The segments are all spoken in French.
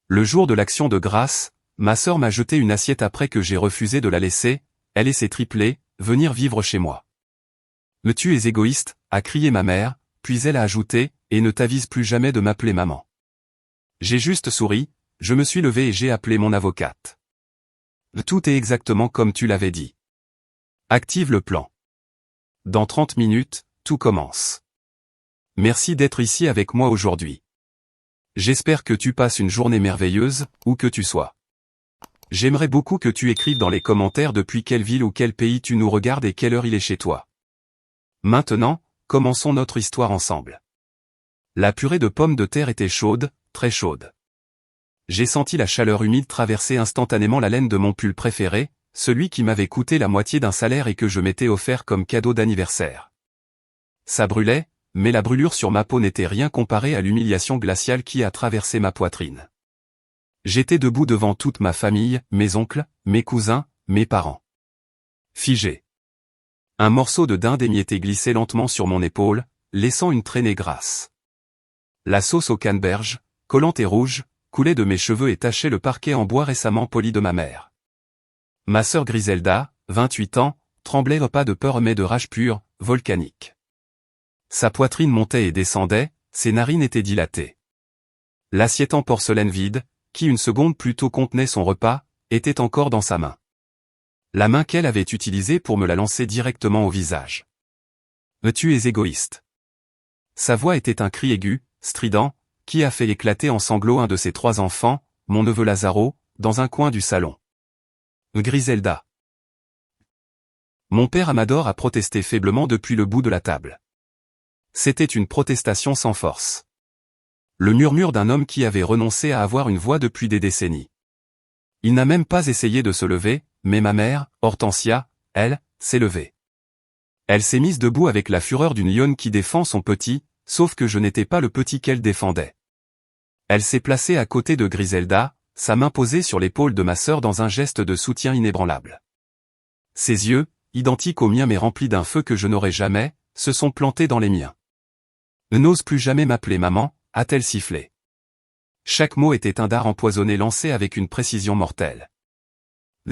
Le jour de l'Action de grâce, ma sœur m'a jeté une assiette après que j'ai refusé de la laisser, elle et ses triplés, venir vivre chez moi. Tu es égoïste, a crié ma mère, puis elle a ajouté, et ne t'avise plus jamais de m'appeler maman. J'ai juste souri, je me suis levé et j'ai appelé mon avocate. Tout est exactement comme tu l'avais dit. Active le plan. Dans 30 minutes, tout commence. Merci d'être ici avec moi aujourd'hui. J'espère que tu passes une journée merveilleuse, où que tu sois. J'aimerais beaucoup que tu écrives dans les commentaires depuis quelle ville ou quel pays tu nous regardes et quelle heure il est chez toi. Maintenant, commençons notre histoire ensemble. La purée de pommes de terre était chaude, très chaude. J'ai senti la chaleur humide traverser instantanément la laine de mon pull préféré, celui qui m'avait coûté la moitié d'un salaire et que je m'étais offert comme cadeau d'anniversaire. Ça brûlait, mais la brûlure sur ma peau n'était rien comparée à l'humiliation glaciale qui a traversé ma poitrine. J'étais debout devant toute ma famille, mes oncles, mes cousins, mes parents. Figé. Un morceau de dinde émietté glissait lentement sur mon épaule, laissant une traînée grasse. La sauce au canneberge, collante et rouge, coulait de mes cheveux et tachait le parquet en bois récemment poli de ma mère. Ma sœur Griselda, 28 ans, tremblait pas de peur mais de rage pure, volcanique. Sa poitrine montait et descendait, ses narines étaient dilatées. L'assiette en porcelaine vide, qui une seconde plus tôt contenait son repas, était encore dans sa main. La main qu'elle avait utilisée pour me la lancer directement au visage. Tu es égoïste. Sa voix était un cri aigu, strident, qui a fait éclater en sanglots un de ses 3 enfants, mon neveu Lazaro, dans un coin du salon. Griselda. Mon père Amador a protesté faiblement depuis le bout de la table. C'était une protestation sans force. Le murmure d'un homme qui avait renoncé à avoir une voix depuis des décennies. Il n'a même pas essayé de se lever, mais ma mère, Hortensia, elle, s'est levée. Elle s'est mise debout avec la fureur d'une lionne qui défend son petit, sauf que je n'étais pas le petit qu'elle défendait. Elle s'est placée à côté de Griselda, sa main posée sur l'épaule de ma sœur dans un geste de soutien inébranlable. Ses yeux, identiques aux miens mais remplis d'un feu que je n'aurais jamais, se sont plantés dans les miens. N'ose plus jamais m'appeler maman, a-t-elle sifflé. Chaque mot était un dard empoisonné lancé avec une précision mortelle.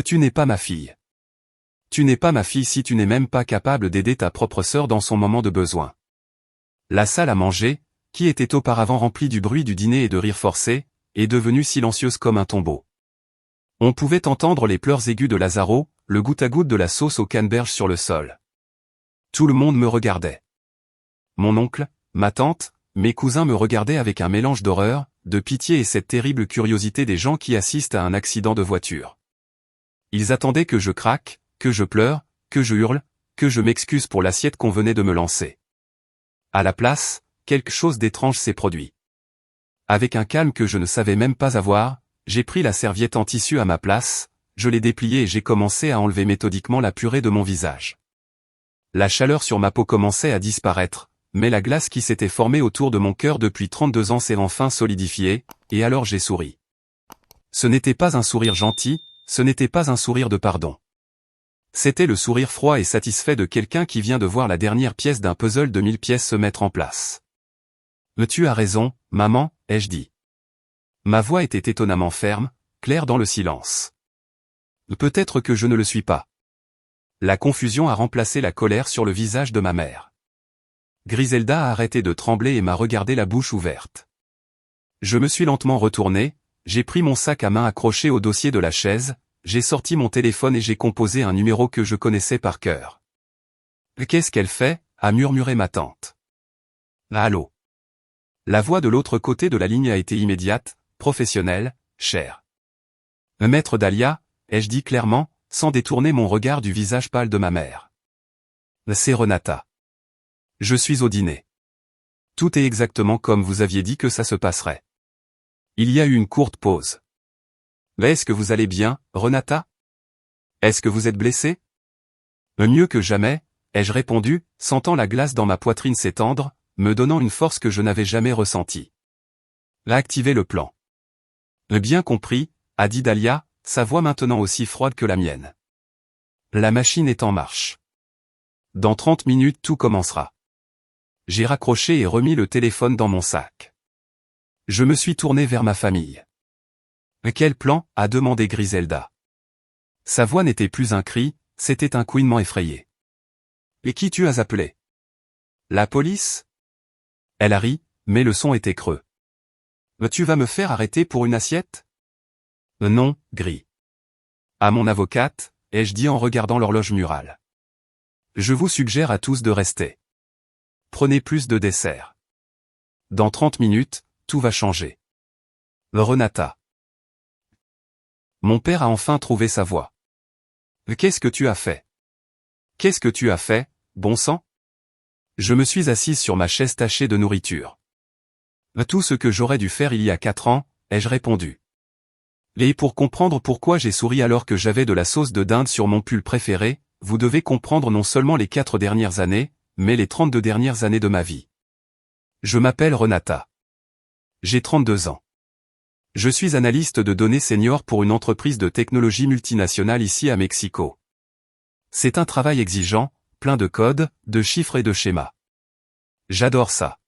Tu n'es pas ma fille. Tu n'es pas ma fille si tu n'es même pas capable d'aider ta propre sœur dans son moment de besoin. La salle à manger, qui était auparavant remplie du bruit du dîner et de rires forcés, est devenue silencieuse comme un tombeau. On pouvait entendre les pleurs aigus de Lazaro, le goutte-à-goutte de la sauce au canneberge sur le sol. Tout le monde me regardait. Mon oncle, ma tante, mes cousins me regardaient avec un mélange d'horreur, de pitié et cette terrible curiosité des gens qui assistent à un accident de voiture. Ils attendaient que je craque, que je pleure, que je hurle, que je m'excuse pour l'assiette qu'on venait de me lancer. À la place, quelque chose d'étrange s'est produit. Avec un calme que je ne savais même pas avoir, j'ai pris la serviette en tissu à ma place, je l'ai dépliée et j'ai commencé à enlever méthodiquement la purée de mon visage. La chaleur sur ma peau commençait à disparaître, mais la glace qui s'était formée autour de mon cœur depuis 32 ans s'est enfin solidifiée, et alors j'ai souri. Ce n'était pas un sourire gentil, ce n'était pas un sourire de pardon. C'était le sourire froid et satisfait de quelqu'un qui vient de voir la dernière pièce d'un puzzle de 1000 pièces se mettre en place. Tu as raison, maman, ai-je dit. Ma voix était étonnamment ferme, claire dans le silence. Peut-être que je ne le suis pas. La confusion a remplacé la colère sur le visage de ma mère. Griselda a arrêté de trembler et m'a regardé la bouche ouverte. Je me suis lentement retourné, j'ai pris mon sac à main accroché au dossier de la chaise, j'ai sorti mon téléphone et j'ai composé un numéro que je connaissais par cœur. Qu'est-ce qu'elle fait, a murmuré ma tante. Allô. La voix de l'autre côté de la ligne a été immédiate, professionnelle, chère. Maître Dahlia, ai-je dit clairement, sans détourner mon regard du visage pâle de ma mère. C'est Renata. Je suis au dîner. Tout est exactement comme vous aviez dit que ça se passerait. Il y a eu une courte pause. Est-ce que vous allez bien, Renata? Est-ce que vous êtes blessée? Mieux que jamais, ai-je répondu, sentant la glace dans ma poitrine s'étendre, me donnant une force que je n'avais jamais ressentie. Activez le plan. Bien compris, a dit Dahlia, sa voix maintenant aussi froide que la mienne. La machine est en marche. Dans 30 minutes tout commencera. J'ai raccroché et remis le téléphone dans mon sac. Je me suis tourné vers ma famille. Quel plan? A demandé Griselda. Sa voix n'était plus un cri, c'était un couinement effrayé. Et qui tu as appelé? La police? Elle a ri, mais le son était creux. Tu vas me faire arrêter pour une assiette? Non, Gris. À mon avocate, ai-je dit en regardant l'horloge murale. Je vous suggère à tous de rester. Prenez plus de dessert. Dans 30 minutes, tout va changer. Renata. Mon père a enfin trouvé sa voie. Qu'est-ce que tu as fait? Qu'est-ce que tu as fait, bon sang? Je me suis assise sur ma chaise tachée de nourriture. Tout ce que j'aurais dû faire il y a 4 ans, ai-je répondu. Et pour comprendre pourquoi j'ai souri alors que j'avais de la sauce de dinde sur mon pull préféré, vous devez comprendre non seulement les 4 dernières années, mais les 32 dernières années de ma vie. Je m'appelle Renata. J'ai 32 ans. Je suis analyste de données senior pour une entreprise de technologie multinationale ici à Mexico. C'est un travail exigeant, plein de codes, de chiffres et de schémas. J'adore ça.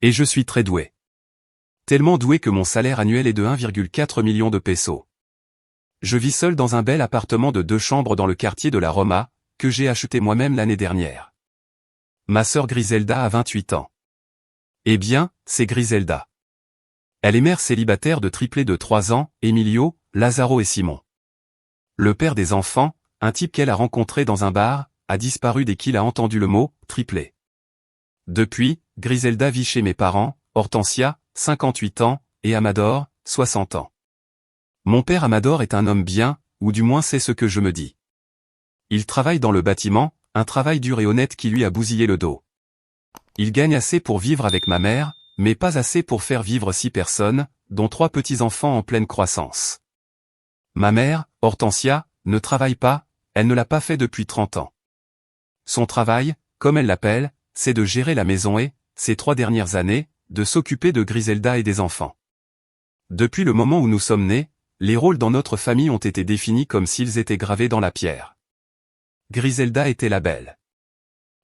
Et je suis très doué. Tellement doué que mon salaire annuel est de 1,4 million de pesos. Je vis seul dans un bel appartement de 2 chambres dans le quartier de la Roma, que j'ai acheté moi-même l'année dernière. Ma sœur Griselda a 28 ans. Eh bien, c'est Griselda. Elle est mère célibataire de triplés de 3 ans, Emilio, Lazaro et Simon. Le père des enfants, un type qu'elle a rencontré dans un bar, a disparu dès qu'il a entendu le mot « triplé ». Depuis, Griselda vit chez mes parents, Hortensia, 58 ans, et Amador, 60 ans. Mon père Amador est un homme bien, ou du moins c'est ce que je me dis. Il travaille dans le bâtiment, un travail dur et honnête qui lui a bousillé le dos. Il gagne assez pour vivre avec ma mère, mais pas assez pour faire vivre 6 personnes, dont 3 petits-enfants en pleine croissance. Ma mère, Hortensia, ne travaille pas, elle ne l'a pas fait depuis 30 ans. Son travail, comme elle l'appelle, c'est de gérer la maison et, ces 3 dernières années, de s'occuper de Griselda et des enfants. Depuis le moment où nous sommes nés, les rôles dans notre famille ont été définis comme s'ils étaient gravés dans la pierre. Griselda était la belle.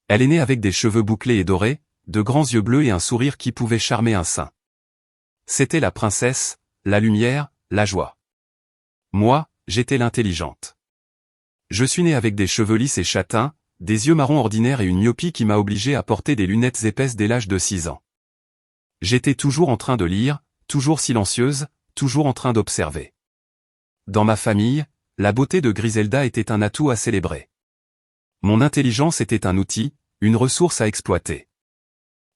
Elle est née avec des cheveux bouclés et dorés, de grands yeux bleus et un sourire qui pouvait charmer un saint. C'était la princesse, la lumière, la joie. Moi, j'étais l'intelligente. Je suis né avec des cheveux lisses et châtains, des yeux marrons ordinaires et une myopie qui m'a obligé à porter des lunettes épaisses dès l'âge de 6 ans. J'étais toujours en train de lire, toujours silencieuse, toujours en train d'observer. Dans ma famille, la beauté de Griselda était un atout à célébrer. Mon intelligence était un outil, une ressource à exploiter.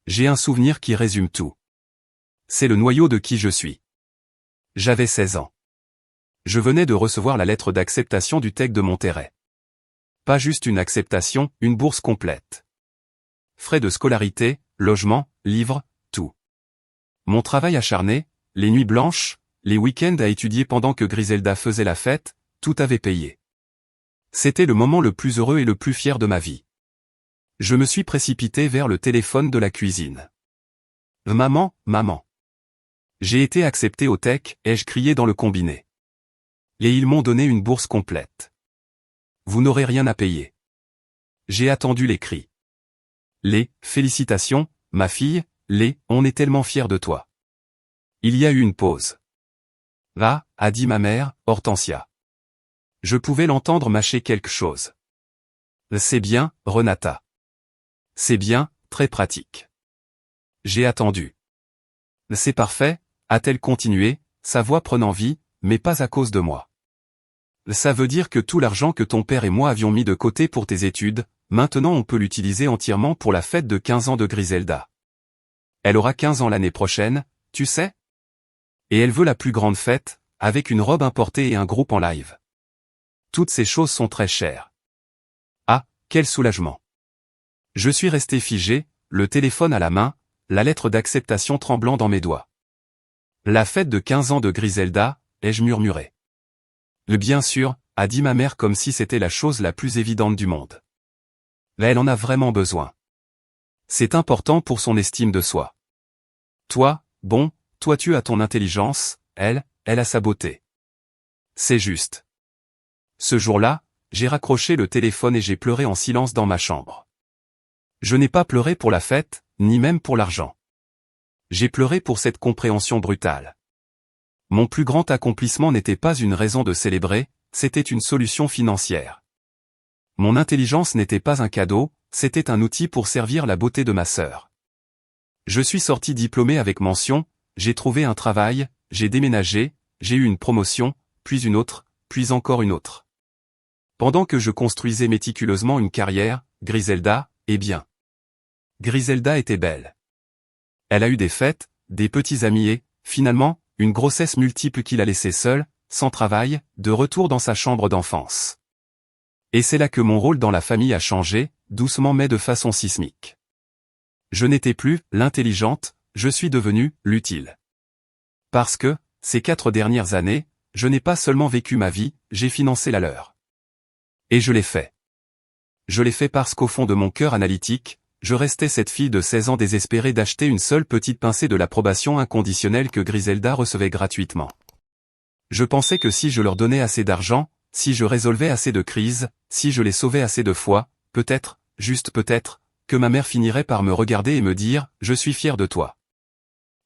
J'ai un souvenir qui résume tout. C'est le noyau de qui je suis. J'avais 16 ans. Je venais de recevoir la lettre d'acceptation du TEC de Monterrey. Pas juste une acceptation, une bourse complète. Frais de scolarité, logement, livres, tout. Mon travail acharné, les nuits blanches, les week-ends à étudier pendant que Griselda faisait la fête, tout avait payé. C'était le moment le plus heureux et le plus fier de ma vie. Je me suis précipité vers le téléphone de la cuisine. Maman, maman. J'ai été accepté au TEC, ai-je crié dans le combiné. Et ils m'ont donné une bourse complète. Vous n'aurez rien à payer. J'ai attendu les cris. Les « félicitations, ma fille », les « on est tellement fiers de toi ». Il y a eu une pause. Va, a dit ma mère, Hortensia. Je pouvais l'entendre mâcher quelque chose. C'est bien, Renata. C'est bien, très pratique. J'ai attendu. C'est parfait, a-t-elle continué, sa voix prenant vie, mais pas à cause de moi. Ça veut dire que tout l'argent que ton père et moi avions mis de côté pour tes études, maintenant on peut l'utiliser entièrement pour la fête de 15 ans de Griselda. Elle aura 15 ans l'année prochaine, tu sais? Et elle veut la plus grande fête, avec une robe importée et un groupe en live. Toutes ces choses sont très chères. Ah, quel soulagement. Je suis resté figé, le téléphone à la main, la lettre d'acceptation tremblant dans mes doigts. La fête de 15 ans de Griselda, ai-je murmuré. Bien sûr, a dit ma mère comme si c'était la chose la plus évidente du monde. Elle en a vraiment besoin. C'est important pour son estime de soi. Toi, bon, toi tu as ton intelligence, elle a sa beauté. C'est juste. Ce jour-là, j'ai raccroché le téléphone et j'ai pleuré en silence dans ma chambre. Je n'ai pas pleuré pour la fête, ni même pour l'argent. J'ai pleuré pour cette compréhension brutale. Mon plus grand accomplissement n'était pas une raison de célébrer, c'était une solution financière. Mon intelligence n'était pas un cadeau, c'était un outil pour servir la beauté de ma sœur. Je suis sorti diplômé avec mention, j'ai trouvé un travail, j'ai déménagé, j'ai eu une promotion, puis une autre, puis encore une autre. Pendant que je construisais méticuleusement une carrière, Griselda, eh bien. Griselda était belle. Elle a eu des fêtes, des petits amis et, finalement, une grossesse multiple qui l'a laissée seule, sans travail, de retour dans sa chambre d'enfance. Et c'est là que mon rôle dans la famille a changé, doucement mais de façon sismique. Je n'étais plus l'intelligente, je suis devenue l'utile. Parce que, ces 4 dernières années, je n'ai pas seulement vécu ma vie, j'ai financé la leur. Et je l'ai fait. Je l'ai fait parce qu'au fond de mon cœur analytique, je restais cette fille de 16 ans désespérée d'acheter une seule petite pincée de l'approbation inconditionnelle que Griselda recevait gratuitement. Je pensais que si je leur donnais assez d'argent, si je résolvais assez de crises, si je les sauvais assez de fois, peut-être, juste peut-être, que ma mère finirait par me regarder et me dire « Je suis fier de toi ».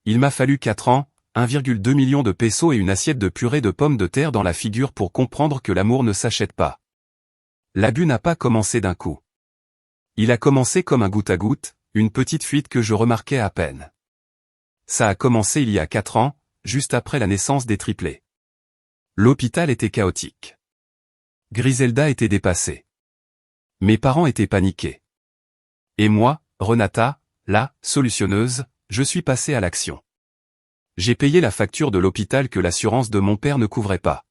Il m'a fallu 4 ans, 1,2 million de pesos et une assiette de purée de pommes de terre dans la figure pour comprendre que l'amour ne s'achète pas. L'abus n'a pas commencé d'un coup. Il a commencé comme un goutte à goutte, une petite fuite que je remarquais à peine. Ça a commencé il y a 4 ans, juste après la naissance des triplés. L'hôpital était chaotique. Griselda était dépassée. Mes parents étaient paniqués. Et moi, Renata, la solutionneuse, je suis passé à l'action. J'ai payé la facture de l'hôpital que l'assurance de mon père ne couvrait pas.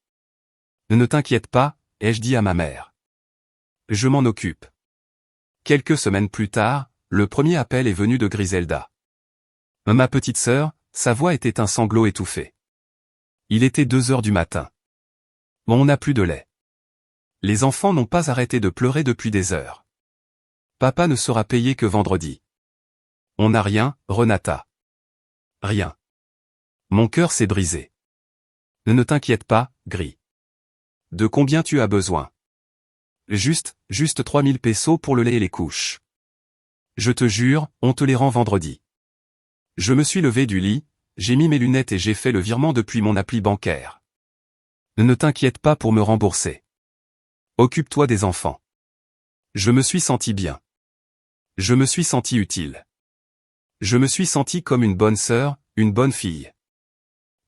Ne t'inquiète pas, ai-je dit à ma mère. Je m'en occupe. Quelques semaines plus tard, le premier appel est venu de Griselda. Ma petite sœur, sa voix était un sanglot étouffé. Il était 2 heures du matin. On n'a plus de lait. Les enfants n'ont pas arrêté de pleurer depuis des heures. Papa ne sera payé que vendredi. On n'a rien, Renata. Rien. Mon cœur s'est brisé. Ne t'inquiète pas, Gris. De combien tu as besoin? Juste 3000 pesos pour le lait et les couches. Je te jure, on te les rend vendredi. Je me suis levé du lit, j'ai mis mes lunettes et j'ai fait le virement depuis mon appli bancaire. Ne t'inquiète pas pour me rembourser. Occupe-toi des enfants. Je me suis senti bien. Je me suis senti utile. Je me suis senti comme une bonne sœur, une bonne fille.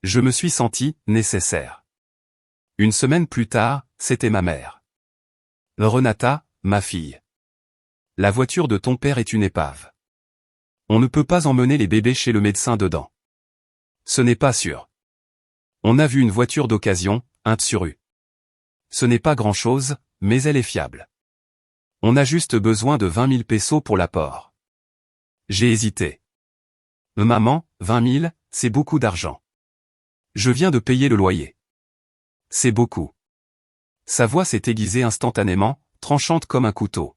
Je me suis senti nécessaire. Une semaine plus tard, c'était ma mère. Renata, ma fille. La voiture de ton père est une épave. On ne peut pas emmener les bébés chez le médecin dedans. Ce n'est pas sûr. On a vu une voiture d'occasion, un Tsuru. Ce n'est pas grand-chose, mais elle est fiable. On a juste besoin de 20 000 pesos pour l'apport. J'ai hésité. Maman, 20 000, c'est beaucoup d'argent. Je viens de payer le loyer. C'est beaucoup. Sa voix s'est aiguisée instantanément, tranchante comme un couteau.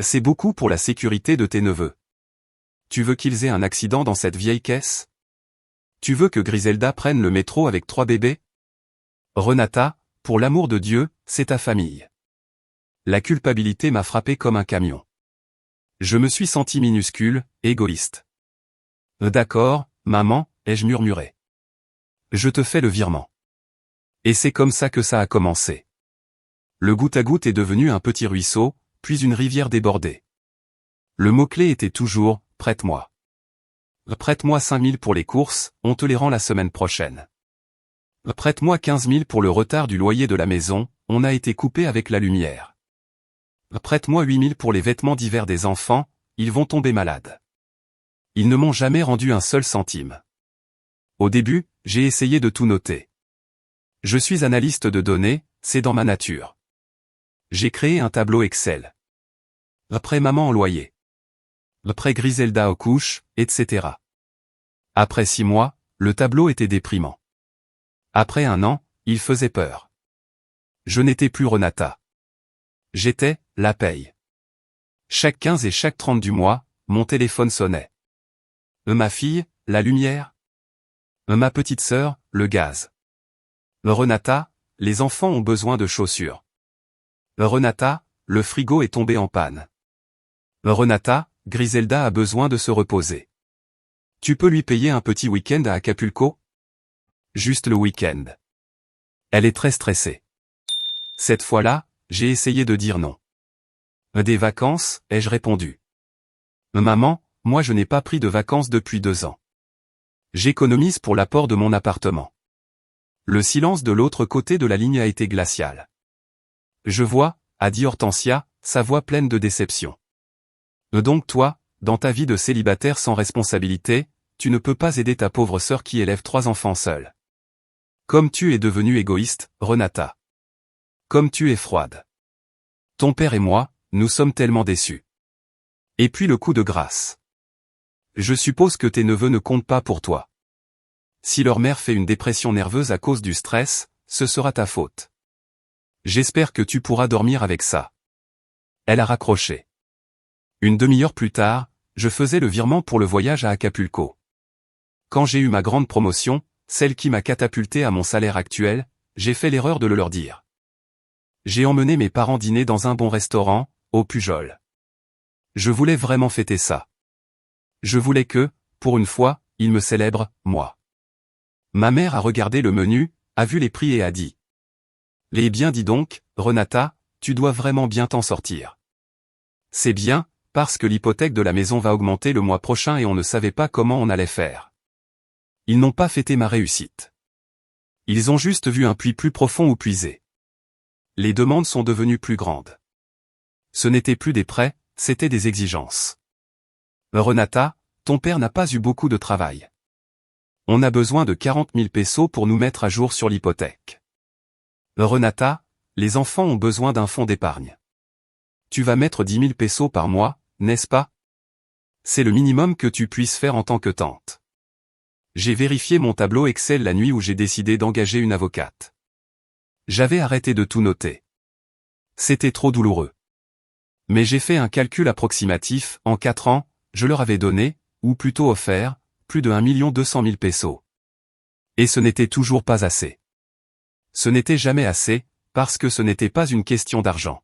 C'est beaucoup pour la sécurité de tes neveux. Tu veux qu'ils aient un accident dans cette vieille caisse? Tu veux que Griselda prenne le métro avec 3 bébés? Renata, pour l'amour de Dieu, c'est ta famille. La culpabilité m'a frappé comme un camion. Je me suis senti minuscule, égoïste. D'accord, maman, ai-je murmuré. Je te fais le virement. Et c'est comme ça que ça a commencé. Le goutte à goutte est devenu un petit ruisseau, puis une rivière débordée. Le mot-clé était toujours « prête-moi ». Prête-moi 5 000 pour les courses, on te les rend la semaine prochaine. Prête-moi 15 000 pour le retard du loyer de la maison, on a été coupé avec la lumière. Prête-moi 8 000 pour les vêtements d'hiver des enfants, ils vont tomber malades. Ils ne m'ont jamais rendu un seul centime. Au début, j'ai essayé de tout noter. Je suis analyste de données, c'est dans ma nature. J'ai créé un tableau Excel. Après maman en loyer. Après Griselda aux couches, etc. Après 6 mois, le tableau était déprimant. Après 1 an, il faisait peur. Je n'étais plus Renata. J'étais la paye. Chaque 15 et chaque 30 du mois, mon téléphone sonnait. Ma fille, la lumière. Ma petite sœur, le gaz. Renata, les enfants ont besoin de chaussures. Renata, le frigo est tombé en panne. Renata, Griselda a besoin de se reposer. Tu peux lui payer un petit week-end à Acapulco? juste le week-end. Elle est très stressée. Cette fois-là, j'ai essayé de dire non. Des vacances, ai-je répondu. Maman, moi je n'ai pas pris de vacances depuis 2 ans. J'économise pour l'apport de mon appartement. Le silence de l'autre côté de la ligne a été glacial. Je vois, a dit Hortensia, sa voix pleine de déception. Donc toi, dans ta vie de célibataire sans responsabilité, tu ne peux pas aider ta pauvre sœur qui élève 3 enfants seule. Comme tu es devenue égoïste, Renata. Comme tu es froide. Ton père et moi, nous sommes tellement déçus. Et puis le coup de grâce. Je suppose que tes neveux ne comptent pas pour toi. Si leur mère fait une dépression nerveuse à cause du stress, ce sera ta faute. J'espère que tu pourras dormir avec ça. Elle a raccroché. Une demi-heure plus tard, je faisais le virement pour le voyage à Acapulco. Quand j'ai eu ma grande promotion, celle qui m'a catapulté à mon salaire actuel, j'ai fait l'erreur de le leur dire. J'ai emmené mes parents dîner dans un bon restaurant, au Pujol. Je voulais vraiment fêter ça. Je voulais que, pour une fois, ils me célèbrent, moi. Ma mère a regardé le menu, a vu les prix et a dit. Eh bien dis donc, Renata, tu dois vraiment bien t'en sortir. C'est bien, parce que l'hypothèque de la maison va augmenter le mois prochain et on ne savait pas comment on allait faire. Ils n'ont pas fêté ma réussite. Ils ont juste vu un puits plus profond où puiser. Les demandes sont devenues plus grandes. Ce n'était plus des prêts, c'était des exigences. Renata, ton père n'a pas eu beaucoup de travail. On a besoin de 40 000 pesos pour nous mettre à jour sur l'hypothèque. Renata, les enfants ont besoin d'un fonds d'épargne. Tu vas mettre 10 000 pesos par mois, n'est-ce pas? C'est le minimum que tu puisses faire en tant que tante. J'ai vérifié mon tableau Excel la nuit où j'ai décidé d'engager une avocate. J'avais arrêté de tout noter. C'était trop douloureux. Mais j'ai fait un calcul approximatif, en 4 ans, je leur avais donné, ou plutôt offert, plus de 1 200 000 pesos. Et ce n'était toujours pas assez. Ce n'était jamais assez, parce que ce n'était pas une question d'argent.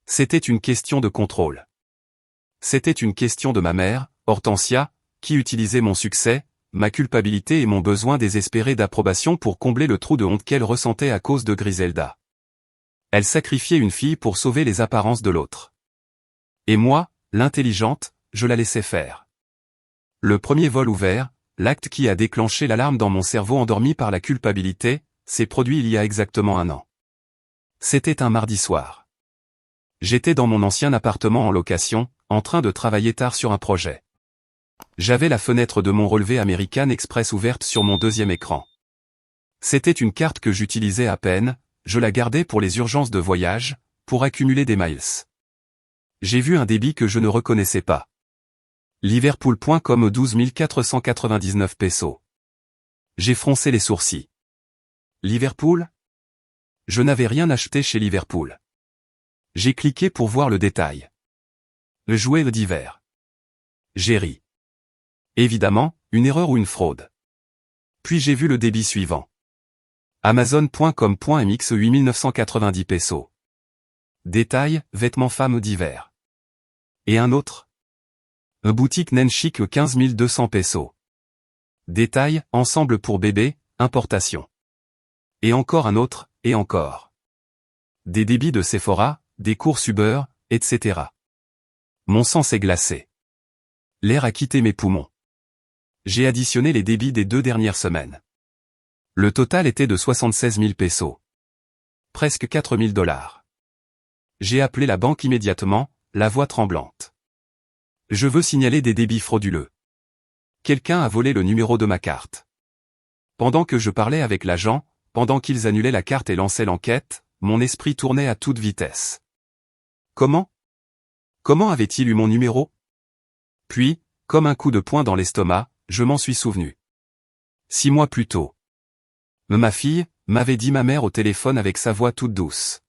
C'était une question de contrôle. C'était une question de ma mère, Hortensia, qui utilisait mon succès, ma culpabilité et mon besoin désespéré d'approbation pour combler le trou de honte qu'elle ressentait à cause de Griselda. Elle sacrifiait une fille pour sauver les apparences de l'autre. Et moi, l'intelligente, je la laissais faire. Le premier vol ouvert, l'acte qui a déclenché l'alarme dans mon cerveau endormi par la culpabilité, s'est produit il y a exactement 1 an. C'était un mardi soir. J'étais dans mon ancien appartement en location, en train de travailler tard sur un projet. J'avais la fenêtre de mon relevé American Express ouverte sur mon deuxième écran. C'était une carte que j'utilisais à peine, je la gardais pour les urgences de voyage, pour accumuler des miles. J'ai vu un débit que je ne reconnaissais pas. Liverpool.com 12 499 pesos. J'ai froncé les sourcils. Liverpool? Je n'avais rien acheté chez Liverpool. J'ai cliqué pour voir le détail. Le jouet d'hiver. J'ai ri. Évidemment, une erreur ou une fraude. Puis j'ai vu le débit suivant. Amazon.com.mx 8990 pesos. Détail, vêtements femmes d'hiver. Et un autre. Boutique Nenchic 15 200 pesos. Détail, ensemble pour bébé, importation. Et encore un autre, et encore. Des débits de Sephora, des courses Uber, etc. Mon sang s'est glacé. L'air a quitté mes poumons. J'ai additionné les débits des 2 dernières semaines. Le total était de 76 000 pesos. Presque 4 000 dollars. J'ai appelé la banque immédiatement, la voix tremblante. Je veux signaler des débits frauduleux. Quelqu'un a volé le numéro de ma carte. Pendant que je parlais avec l'agent, pendant qu'ils annulaient la carte et lançaient l'enquête, mon esprit tournait à toute vitesse. Comment? Comment avait-il eu mon numéro? Puis, comme un coup de poing dans l'estomac, je m'en suis souvenu. 6 mois plus tôt. Ma fille, m'avait dit ma mère au téléphone avec sa voix toute douce.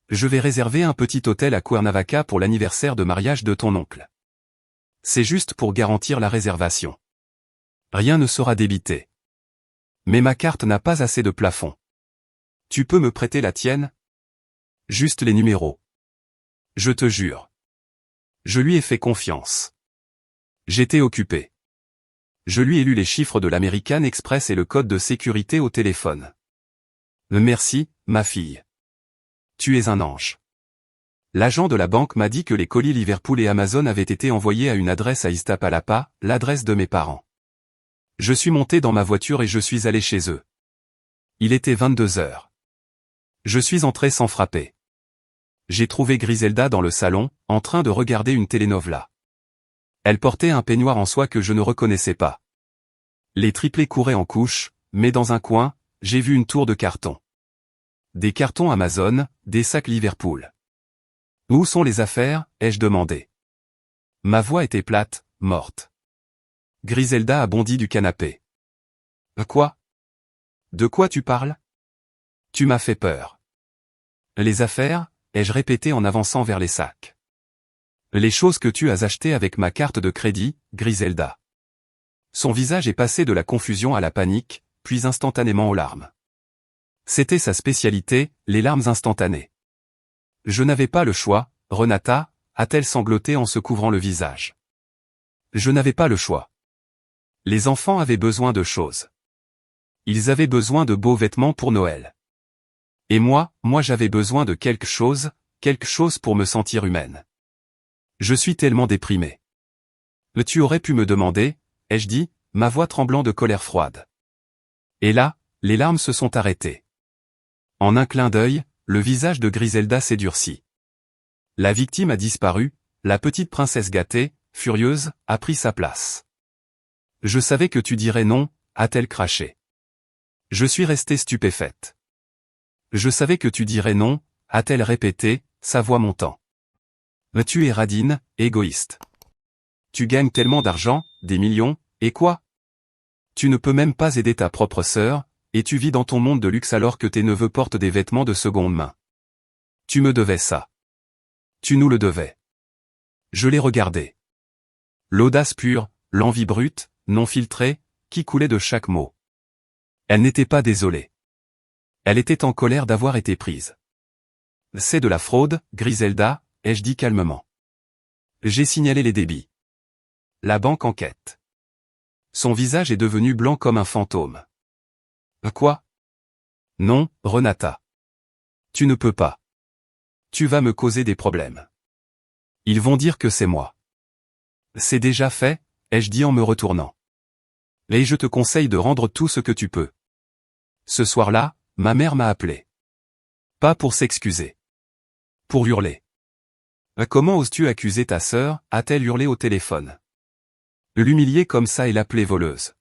Je vais réserver un petit hôtel à Cuernavaca pour l'anniversaire de mariage de ton oncle. C'est juste pour garantir la réservation. Rien ne sera débité. Mais ma carte n'a pas assez de plafond. Tu peux me prêter la tienne? Juste les numéros. Je te jure. Je lui ai fait confiance. J'étais occupé. Je lui ai lu les chiffres de l'American Express et le code de sécurité au téléphone. Merci, ma fille. Tu es un ange. L'agent de la banque m'a dit que les colis Liverpool et Amazon avaient été envoyés à une adresse à Iztapalapa, l'adresse de mes parents. Je suis monté dans ma voiture et je suis allé chez eux. Il était 22 heures. Je suis entré sans frapper. J'ai trouvé Griselda dans le salon, en train de regarder une telenovela. Elle portait un peignoir en soie que je ne reconnaissais pas. Les triplés couraient en couche, mais dans un coin, j'ai vu une tour de carton. Des cartons Amazon, des sacs Liverpool. Où sont les affaires, ai-je demandé. Ma voix était plate, morte. Griselda a bondi du canapé. Quoi? De quoi tu parles? Tu m'as fait peur. Les affaires, ai-je répété en avançant vers les sacs. Les choses que tu as achetées avec ma carte de crédit, Griselda. Son visage est passé de la confusion à la panique, puis instantanément aux larmes. C'était sa spécialité, les larmes instantanées. Je n'avais pas le choix, Renata, a-t-elle sangloté en se couvrant le visage. Je n'avais pas le choix. Les enfants avaient besoin de choses. Ils avaient besoin de beaux vêtements pour Noël. Et moi j'avais besoin de quelque chose pour me sentir humaine. Je suis tellement déprimé. Tu aurais pu me demander, ai-je dit, ma voix tremblant de colère froide. Et là, les larmes se sont arrêtées. En un clin d'œil, le visage de Griselda s'est durci. La victime a disparu, la petite princesse gâtée, furieuse, a pris sa place. Je savais que tu dirais non, a-t-elle craché. Je suis restée stupéfaite. Je savais que tu dirais non, a-t-elle répété, sa voix montant. Tu es radine, égoïste. Tu gagnes tellement d'argent, des millions, et quoi? Tu ne peux même pas aider ta propre sœur, et tu vis dans ton monde de luxe alors que tes neveux portent des vêtements de seconde main. Tu me devais ça. Tu nous le devais. Je l'ai regardé. L'audace pure, l'envie brute, non filtrée, qui coulait de chaque mot. Elle n'était pas désolée. Elle était en colère d'avoir été prise. C'est de la fraude, Griselda, ai-je dit calmement. J'ai signalé les débits. La banque enquête. Son visage est devenu blanc comme un fantôme. Quoi? Non, Renata. Tu ne peux pas. Tu vas me causer des problèmes. Ils vont dire que c'est moi. C'est déjà fait, ai-je dit en me retournant. Et je te conseille de rendre tout ce que tu peux. Ce soir-là, ma mère m'a appelé. Pas pour s'excuser. Pour hurler. Comment oses-tu accuser ta sœur, a-t-elle hurlé au téléphone. L'humilier comme ça et l'appeler voleuse.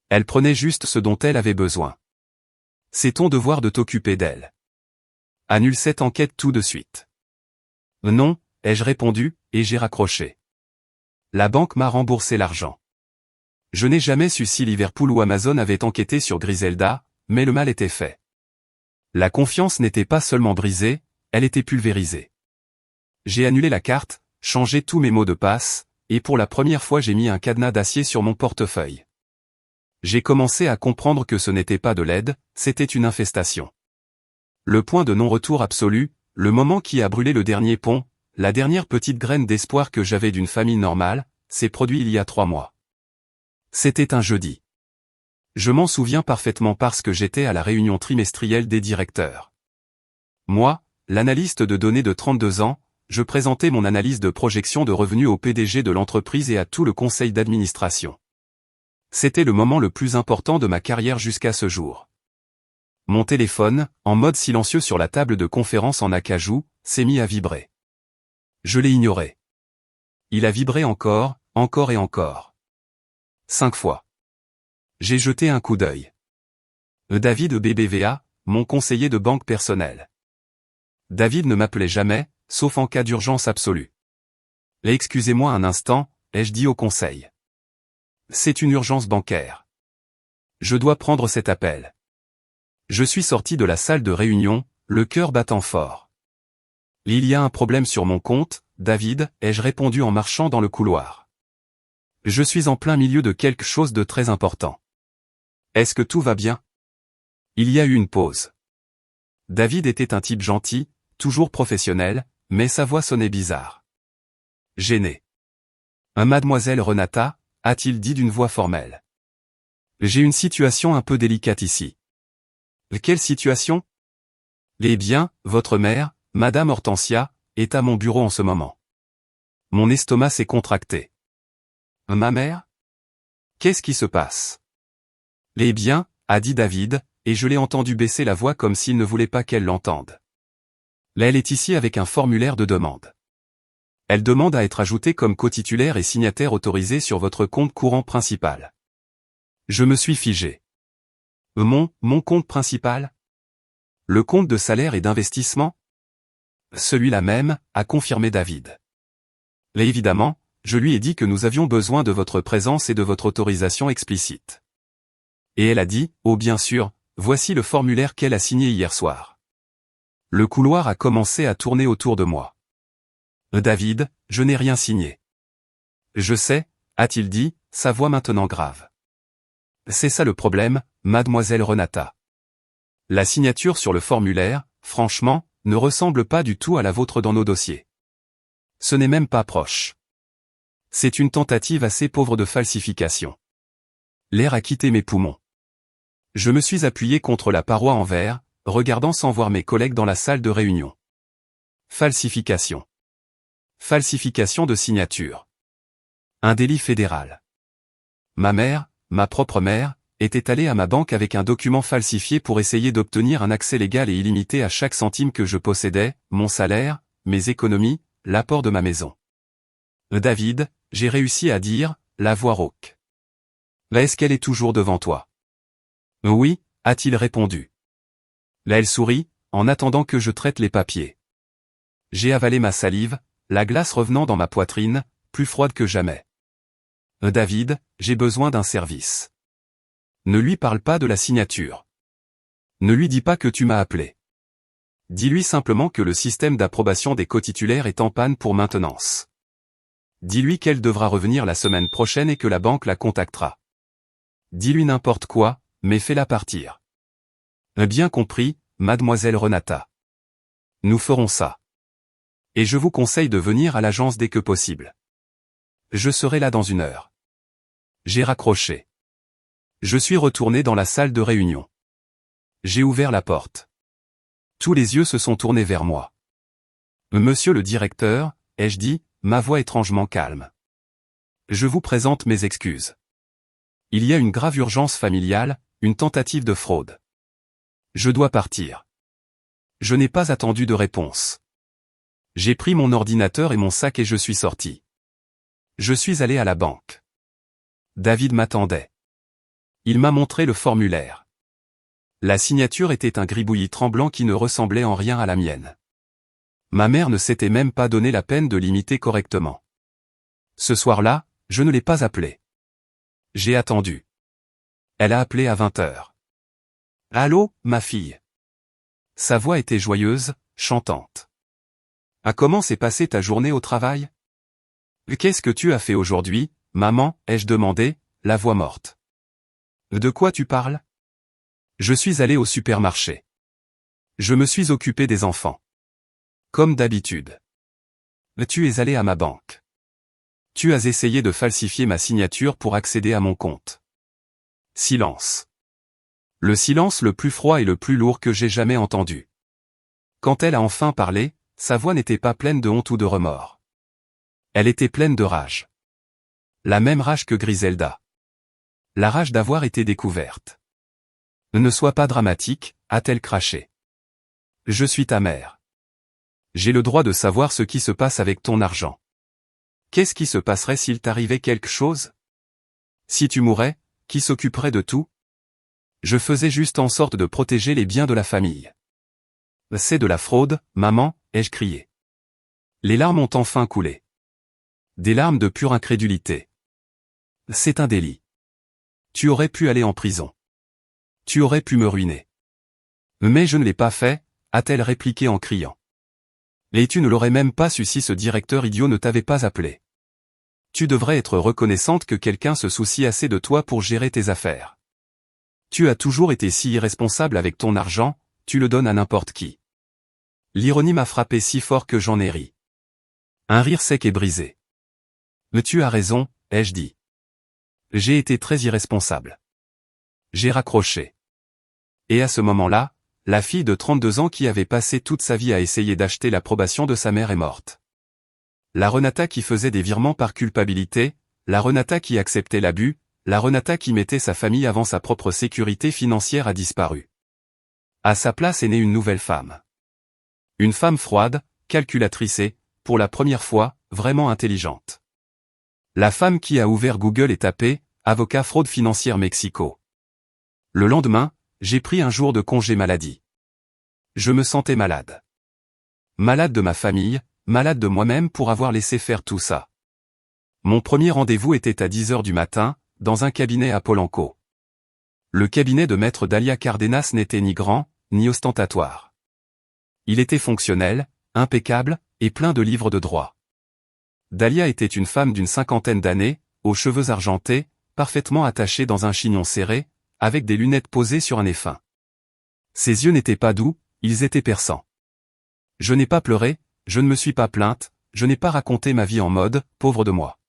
Elle prenait juste ce dont elle avait besoin. C'est ton devoir de t'occuper d'elle. Annule cette enquête tout de suite. Non, ai-je répondu, et j'ai raccroché. La banque m'a remboursé l'argent. Je n'ai jamais su si Liverpool ou Amazon avaient enquêté sur Griselda, mais le mal était fait. La confiance n'était pas seulement brisée, elle était pulvérisée. J'ai annulé la carte, changé tous mes mots de passe, et pour la première fois j'ai mis un cadenas d'acier sur mon portefeuille. J'ai commencé à comprendre que ce n'était pas de l'aide, c'était une infestation. Le point de non-retour absolu, le moment qui a brûlé le dernier pont, la dernière petite graine d'espoir que j'avais d'une famille normale, s'est produit il y a 3 mois. C'était un jeudi. Je m'en souviens parfaitement parce que j'étais à la réunion trimestrielle des directeurs. Moi, l'analyste de données de 32 ans, je présentais mon analyse de projection de revenus au PDG de l'entreprise et à tout le conseil d'administration. C'était le moment le plus important de ma carrière jusqu'à ce jour. Mon téléphone, en mode silencieux sur la table de conférence en acajou, s'est mis à vibrer. Je l'ai ignoré. Il a vibré encore et encore. 5 fois. J'ai jeté un coup d'œil. David BBVA, mon conseiller de banque personnelle. David ne m'appelait jamais, sauf en cas d'urgence absolue. Excusez-moi un instant, ai-je dit au conseil. C'est une urgence bancaire. Je dois prendre cet appel. Je suis sorti de la salle de réunion, le cœur battant fort. Il y a un problème sur mon compte, David, ai-je répondu en marchant dans le couloir. Je suis en plein milieu de quelque chose de très important. Est-ce que tout va bien? Il y a eu une pause. David était un type gentil, toujours professionnel, mais sa voix sonnait bizarre. Gêné. Mademoiselle Renata, a-t-il dit d'une voix formelle. J'ai une situation un peu délicate ici. Quelle situation? Eh bien, votre mère, Madame Hortensia, est à mon bureau en ce moment. Mon estomac s'est contracté. Ma mère? Qu'est-ce qui se passe? Eh bien, a dit David, et je l'ai entendu baisser la voix comme s'il ne voulait pas qu'elle l'entende. Là, elle est ici avec un formulaire de demande. Elle demande à être ajoutée comme cotitulaire et signataire autorisé sur votre compte courant principal. Je me suis figé. Mon compte principal? Le compte de salaire et d'investissement? Celui-là même, a confirmé David. Là évidemment, je lui ai dit que nous avions besoin de votre présence et de votre autorisation explicite. Et elle a dit, oh bien sûr, voici le formulaire qu'elle a signé hier soir. Le couloir a commencé à tourner autour de moi. David, je n'ai rien signé. Je sais, a-t-il dit, sa voix maintenant grave. C'est ça le problème, mademoiselle Renata. La signature sur le formulaire, franchement, ne ressemble pas du tout à la vôtre dans nos dossiers. Ce n'est même pas proche. C'est une tentative assez pauvre de falsification. L'air a quitté mes poumons. Je me suis appuyé contre la paroi en verre, regardant sans voir mes collègues dans la salle de réunion. Falsification. Falsification de signature. Un délit fédéral. Ma mère, ma propre mère, était allée à ma banque avec un document falsifié pour essayer d'obtenir un accès légal et illimité à chaque centime que je possédais, mon salaire, mes économies, l'apport de ma maison. David, j'ai réussi à dire, la voix rauque. Là est-ce qu'elle est toujours devant toi? Oui, a-t-il répondu. Là elle sourit, en attendant que je traite les papiers. J'ai avalé ma salive, la glace revenant dans ma poitrine, plus froide que jamais. David, j'ai besoin d'un service. Ne lui parle pas de la signature. Ne lui dis pas que tu m'as appelé. Dis-lui simplement que le système d'approbation des cotitulaires est en panne pour maintenance. Dis-lui qu'elle devra revenir la semaine prochaine et que la banque la contactera. Dis-lui n'importe quoi, mais fais-la partir. Bien compris, mademoiselle Renata. Nous ferons ça. Et je vous conseille de venir à l'agence dès que possible. Je serai là dans 1 heure. J'ai raccroché. Je suis retourné dans la salle de réunion. J'ai ouvert la porte. Tous les yeux se sont tournés vers moi. Monsieur le directeur, ai-je dit, ma voix étrangement calme. Je vous présente mes excuses. Il y a une grave urgence familiale, une tentative de fraude. Je dois partir. Je n'ai pas attendu de réponse. J'ai pris mon ordinateur et mon sac et je suis sorti. Je suis allé à la banque. David m'attendait. Il m'a montré le formulaire. La signature était un gribouillis tremblant qui ne ressemblait en rien à la mienne. Ma mère ne s'était même pas donné la peine de l'imiter correctement. Ce soir-là, je ne l'ai pas appelée. J'ai attendu. Elle a appelé à 20 heures. Allô, ma fille. Sa voix était joyeuse, chantante. Comment s'est passée ta journée au travail? Qu'est-ce que tu as fait aujourd'hui, maman, ai-je demandé, la voix morte. De quoi tu parles? Je suis allé au supermarché. Je me suis occupé des enfants. Comme d'habitude. Tu es allé à ma banque. Tu as essayé de falsifier ma signature pour accéder à mon compte. Silence. Le silence le plus froid et le plus lourd que j'ai jamais entendu. Quand elle a enfin parlé, sa voix n'était pas pleine de honte ou de remords. Elle était pleine de rage. La même rage que Griselda. La rage d'avoir été découverte. Ne sois pas dramatique, a-t-elle craché. Je suis ta mère. J'ai le droit de savoir ce qui se passe avec ton argent. Qu'est-ce qui se passerait s'il t'arrivait quelque chose? Si tu mourais, qui s'occuperait de tout? Je faisais juste en sorte de protéger les biens de la famille. C'est de la fraude, maman, ai-je crié. Les larmes ont enfin coulé. Des larmes de pure incrédulité. C'est un délit. Tu aurais pu aller en prison. Tu aurais pu me ruiner. Mais je ne l'ai pas fait, a-t-elle répliqué en criant. Et tu ne l'aurais même pas su si ce directeur idiot ne t'avait pas appelé. Tu devrais être reconnaissante que quelqu'un se soucie assez de toi pour gérer tes affaires. Tu as toujours été si irresponsable avec ton argent, tu le donnes à n'importe qui. L'ironie m'a frappé si fort que j'en ai ri. Un rire sec et brisé. Mais tu as raison, ai-je dit. J'ai été très irresponsable. J'ai raccroché. Et à ce moment-là, la fille de 32 ans qui avait passé toute sa vie à essayer d'acheter l'approbation de sa mère est morte. La Renata qui faisait des virements par culpabilité, la Renata qui acceptait l'abus, la Renata qui mettait sa famille avant sa propre sécurité financière a disparu. À sa place est née une nouvelle femme. Une femme froide, calculatrice et, pour la première fois, vraiment intelligente. La femme qui a ouvert Google et tapé « avocat fraude financière Mexico ». Le lendemain, j'ai pris un jour de congé maladie. Je me sentais malade. Malade de ma famille, malade de moi-même pour avoir laissé faire tout ça. Mon premier rendez-vous était à 10 heures du matin, dans un cabinet à Polanco. Le cabinet de maître Dalia Cardenas n'était ni grand, ni ostentatoire. Il était fonctionnel, impeccable, et plein de livres de droit. Dalia était une femme d'une cinquantaine d'années, aux cheveux argentés, parfaitement attachée dans un chignon serré, avec des lunettes posées sur un nez fin. Ses yeux n'étaient pas doux, ils étaient perçants. Je n'ai pas pleuré, je ne me suis pas plainte, je n'ai pas raconté ma vie en mode « pauvre de moi ».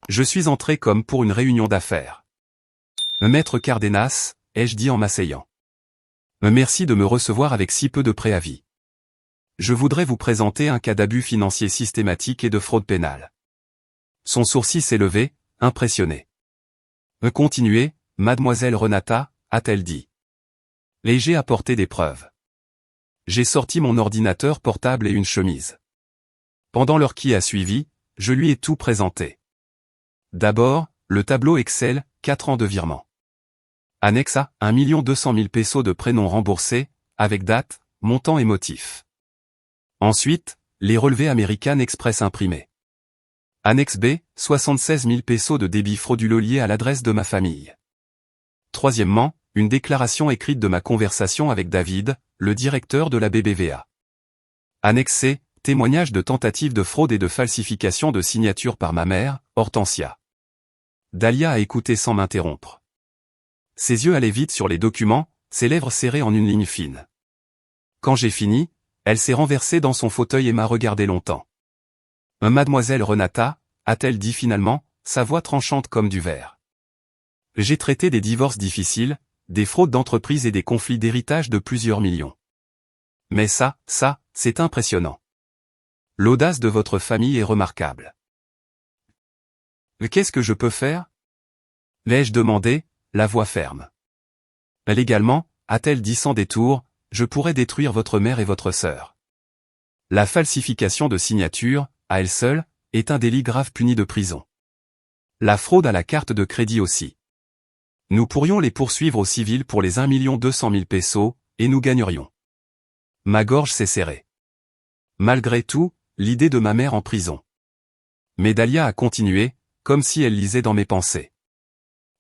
Je suis entré comme pour une réunion d'affaires. « Maître Cardenas », ai-je dit en m'asseyant. « Merci de me recevoir avec si peu de préavis. Je voudrais vous présenter un cas d'abus financier systématique et de fraude pénale. » Son sourcil s'est levé, impressionné. « Continuez, mademoiselle Renata », a-t-elle dit. Et j'ai apporté des preuves. J'ai sorti mon ordinateur portable et une chemise. Pendant l'heure qui a suivi, je lui ai tout présenté. D'abord, le tableau Excel, 4 ans de virement. Annexe A, 1 200 000 pesos de prénoms remboursés, avec date, montant et motif. Ensuite, les relevés American Express imprimés. Annexe B, 76 000 pesos de débit frauduleux liés à l'adresse de ma famille. Troisièmement, une déclaration écrite de ma conversation avec David, le directeur de la BBVA. Annexe C, témoignage de tentative de fraude et de falsification de signature par ma mère, Hortensia. Dalia a écouté sans m'interrompre. Ses yeux allaient vite sur les documents, ses lèvres serrées en une ligne fine. Quand j'ai fini, elle s'est renversée dans son fauteuil et m'a regardé longtemps. « Mademoiselle Renata », a-t-elle dit finalement, sa voix tranchante comme du verre. J'ai traité des divorces difficiles, des fraudes d'entreprise et des conflits d'héritage de plusieurs millions. Mais ça, c'est impressionnant. L'audace de votre famille est remarquable. Qu'est-ce que je peux faire? L'ai-je demandé, la voix ferme. Légalement, a-t-elle dit sans détour, je pourrais détruire votre mère et votre sœur. La falsification de signature, à elle seule, est un délit grave puni de prison. La fraude à la carte de crédit aussi. Nous pourrions les poursuivre au civil pour les 1 200 000 pesos, et nous gagnerions. Ma gorge s'est serrée. Malgré tout, l'idée de ma mère en prison. Mais Dalia a continué, comme si elle lisait dans mes pensées.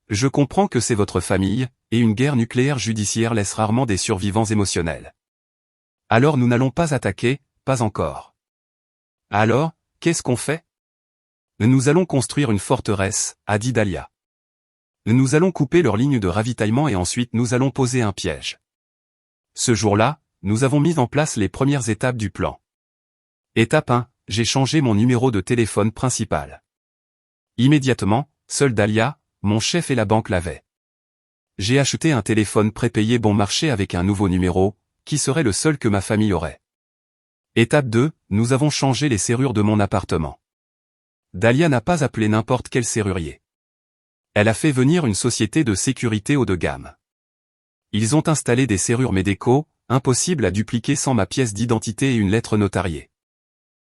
Je comprends que c'est votre famille, et une guerre nucléaire judiciaire laisse rarement des survivants émotionnels. Alors nous n'allons pas attaquer, pas encore. Alors, qu'est-ce qu'on fait? Nous allons construire une forteresse, a dit Dalia. Nous allons couper leur ligne de ravitaillement et ensuite nous allons poser un piège. Ce jour-là, nous avons mis en place les premières étapes du plan. Étape 1, j'ai changé mon numéro de téléphone principal. Immédiatement, seul Dalia, mon chef et la banque l'avaient. J'ai acheté un téléphone prépayé bon marché avec un nouveau numéro, qui serait le seul que ma famille aurait. Étape 2, nous avons changé les serrures de mon appartement. Dalia n'a pas appelé n'importe quel serrurier. Elle a fait venir une société de sécurité haut de gamme. Ils ont installé des serrures Medeco, impossibles à dupliquer sans ma pièce d'identité et une lettre notariée.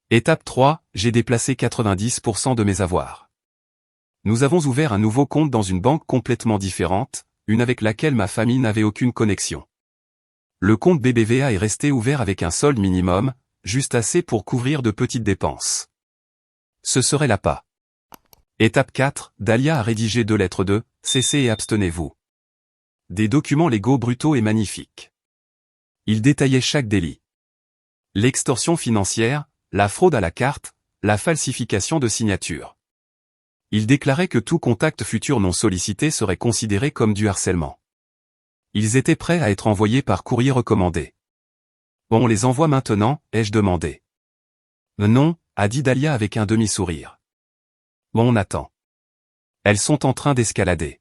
Étape 3, j'ai déplacé 90% de mes avoirs. Nous avons ouvert un nouveau compte dans une banque complètement différente, une avec laquelle ma famille n'avait aucune connexion. Le compte BBVA est resté ouvert avec un solde minimum, juste assez pour couvrir de petites dépenses. Ce serait l'appât. Étape 4, Dalia a rédigé 2 lettres de « Cessez et abstenez-vous ». Des documents légaux brutaux et magnifiques. Ils détaillaient chaque délit. L'extorsion financière, la fraude à la carte, la falsification de signature. Ils déclaraient que tout contact futur non sollicité serait considéré comme du harcèlement. Ils étaient prêts à être envoyés par courrier recommandé. « On les envoie maintenant ?» ai-je demandé. « Non », a dit Dalia avec un demi-sourire. « On attend. » Elles sont en train d'escalader.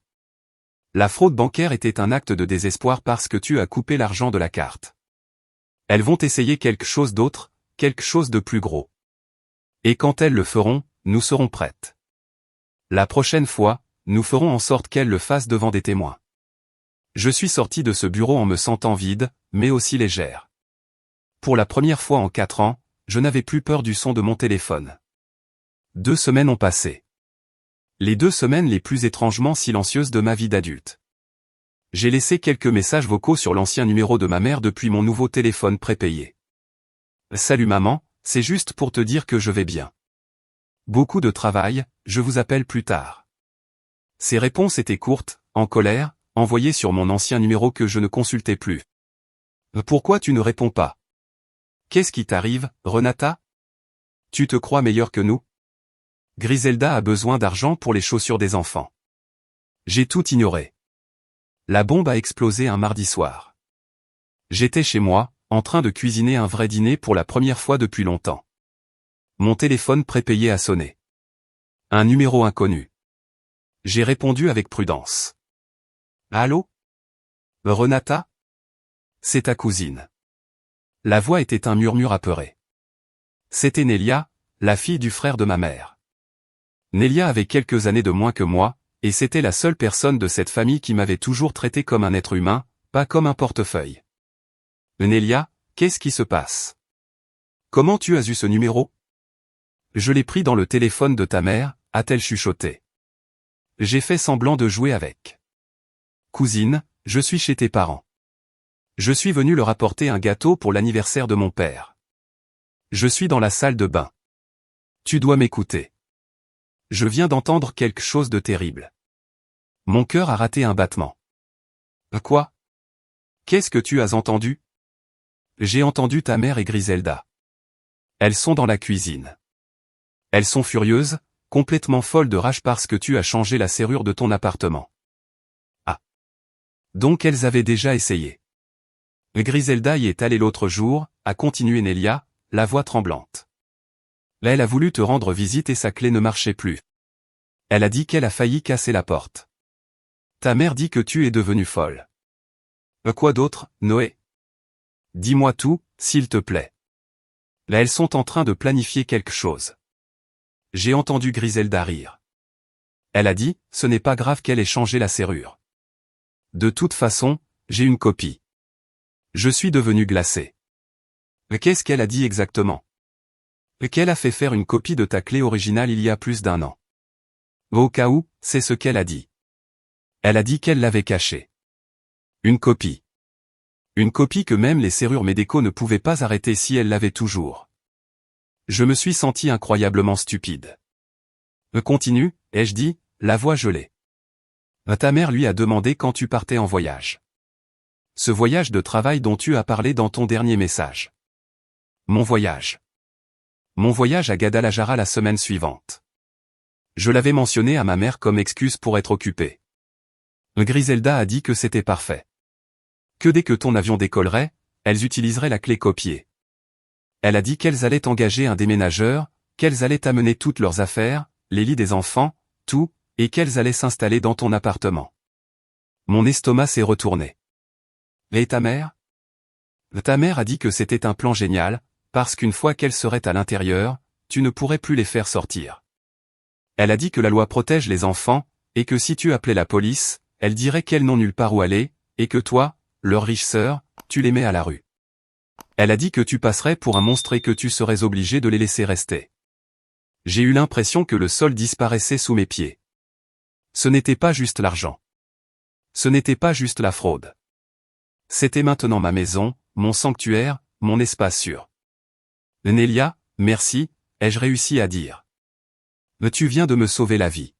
La fraude bancaire était un acte de désespoir parce que tu as coupé l'argent de la carte. Elles vont essayer quelque chose d'autre, quelque chose de plus gros. Et quand elles le feront, nous serons prêtes. La prochaine fois, nous ferons en sorte qu'elles le fassent devant des témoins. Je suis sortie de ce bureau en me sentant vide, mais aussi légère. Pour la première fois en 4 ans, je n'avais plus peur du son de mon téléphone. 2 semaines ont passé. Les 2 semaines les plus étrangement silencieuses de ma vie d'adulte. J'ai laissé quelques messages vocaux sur l'ancien numéro de ma mère depuis mon nouveau téléphone prépayé. Salut maman, c'est juste pour te dire que je vais bien. Beaucoup de travail, je vous appelle plus tard. Ces réponses étaient courtes, en colère, envoyées sur mon ancien numéro que je ne consultais plus. Pourquoi tu ne réponds pas? Qu'est-ce qui t'arrive, Renata? Tu te crois meilleur que nous? Griselda a besoin d'argent pour les chaussures des enfants. J'ai tout ignoré. La bombe a explosé un mardi soir. J'étais chez moi, en train de cuisiner un vrai dîner pour la première fois depuis longtemps. Mon téléphone prépayé a sonné. Un numéro inconnu. J'ai répondu avec prudence. Allô? Renata? C'est ta cousine. La voix était un murmure apeuré. C'était Nélia, la fille du frère de ma mère. Nélia avait quelques années de moins que moi, et c'était la seule personne de cette famille qui m'avait toujours traité comme un être humain, pas comme un portefeuille. Nélia, qu'est-ce qui se passe? Comment tu as eu ce numéro? Je l'ai pris dans le téléphone de ta mère, a-t-elle chuchoté. J'ai fait semblant de jouer avec. Cousine, je suis chez tes parents. Je suis venu leur apporter un gâteau pour l'anniversaire de mon père. Je suis dans la salle de bain. Tu dois m'écouter. Je viens d'entendre quelque chose de terrible. Mon cœur a raté un battement. Quoi? Qu'est-ce que tu as entendu? J'ai entendu ta mère et Griselda. Elles sont dans la cuisine. Elles sont furieuses, complètement folles de rage parce que tu as changé la serrure de ton appartement. Ah. Donc elles avaient déjà essayé. Griselda y est allée l'autre jour, a continué Nélia, la voix tremblante. Là elle a voulu te rendre visite et sa clé ne marchait plus. Elle a dit qu'elle a failli casser la porte. Ta mère dit que tu es devenue folle. Quoi d'autre, Noé? Dis-moi tout, s'il te plaît. Là elles sont en train de planifier quelque chose. J'ai entendu Griselda rire. Elle a dit, ce n'est pas grave qu'elle ait changé la serrure. De toute façon, j'ai une copie. Je suis devenu glacé. Qu'est-ce qu'elle a dit exactement? Qu'elle a fait faire une copie de ta clé originale il y a plus d'1 an. Au cas où, c'est ce qu'elle a dit. Elle a dit qu'elle l'avait cachée. Une copie. Une copie que même les serrures médicaux ne pouvaient pas arrêter si elle l'avait toujours. Je me suis senti incroyablement stupide. Continue, ai-je dit, la voix gelée. Ta mère lui a demandé quand tu partais en voyage. Ce voyage de travail dont tu as parlé dans ton dernier message. Mon voyage. Mon voyage à Guadalajara la semaine suivante. Je l'avais mentionné à ma mère comme excuse pour être occupée. Griselda a dit que c'était parfait. Que dès que ton avion décollerait, elles utiliseraient la clé copiée. Elle a dit qu'elles allaient engager un déménageur, qu'elles allaient amener toutes leurs affaires, les lits des enfants, tout, et qu'elles allaient s'installer dans ton appartement. Mon estomac s'est retourné. Et ta mère? Ta mère a dit que c'était un plan génial, parce qu'une fois qu'elles seraient à l'intérieur, tu ne pourrais plus les faire sortir. Elle a dit que la loi protège les enfants, et que si tu appelais la police, elle dirait qu'elles n'ont nulle part où aller, et que toi, leur riche sœur, tu les mets à la rue. Elle a dit que tu passerais pour un monstre et que tu serais obligé de les laisser rester. J'ai eu l'impression que le sol disparaissait sous mes pieds. Ce n'était pas juste l'argent. Ce n'était pas juste la fraude. C'était maintenant ma maison, mon sanctuaire, mon espace sûr. Nélia, merci, ai-je réussi à dire. Tu viens de me sauver la vie.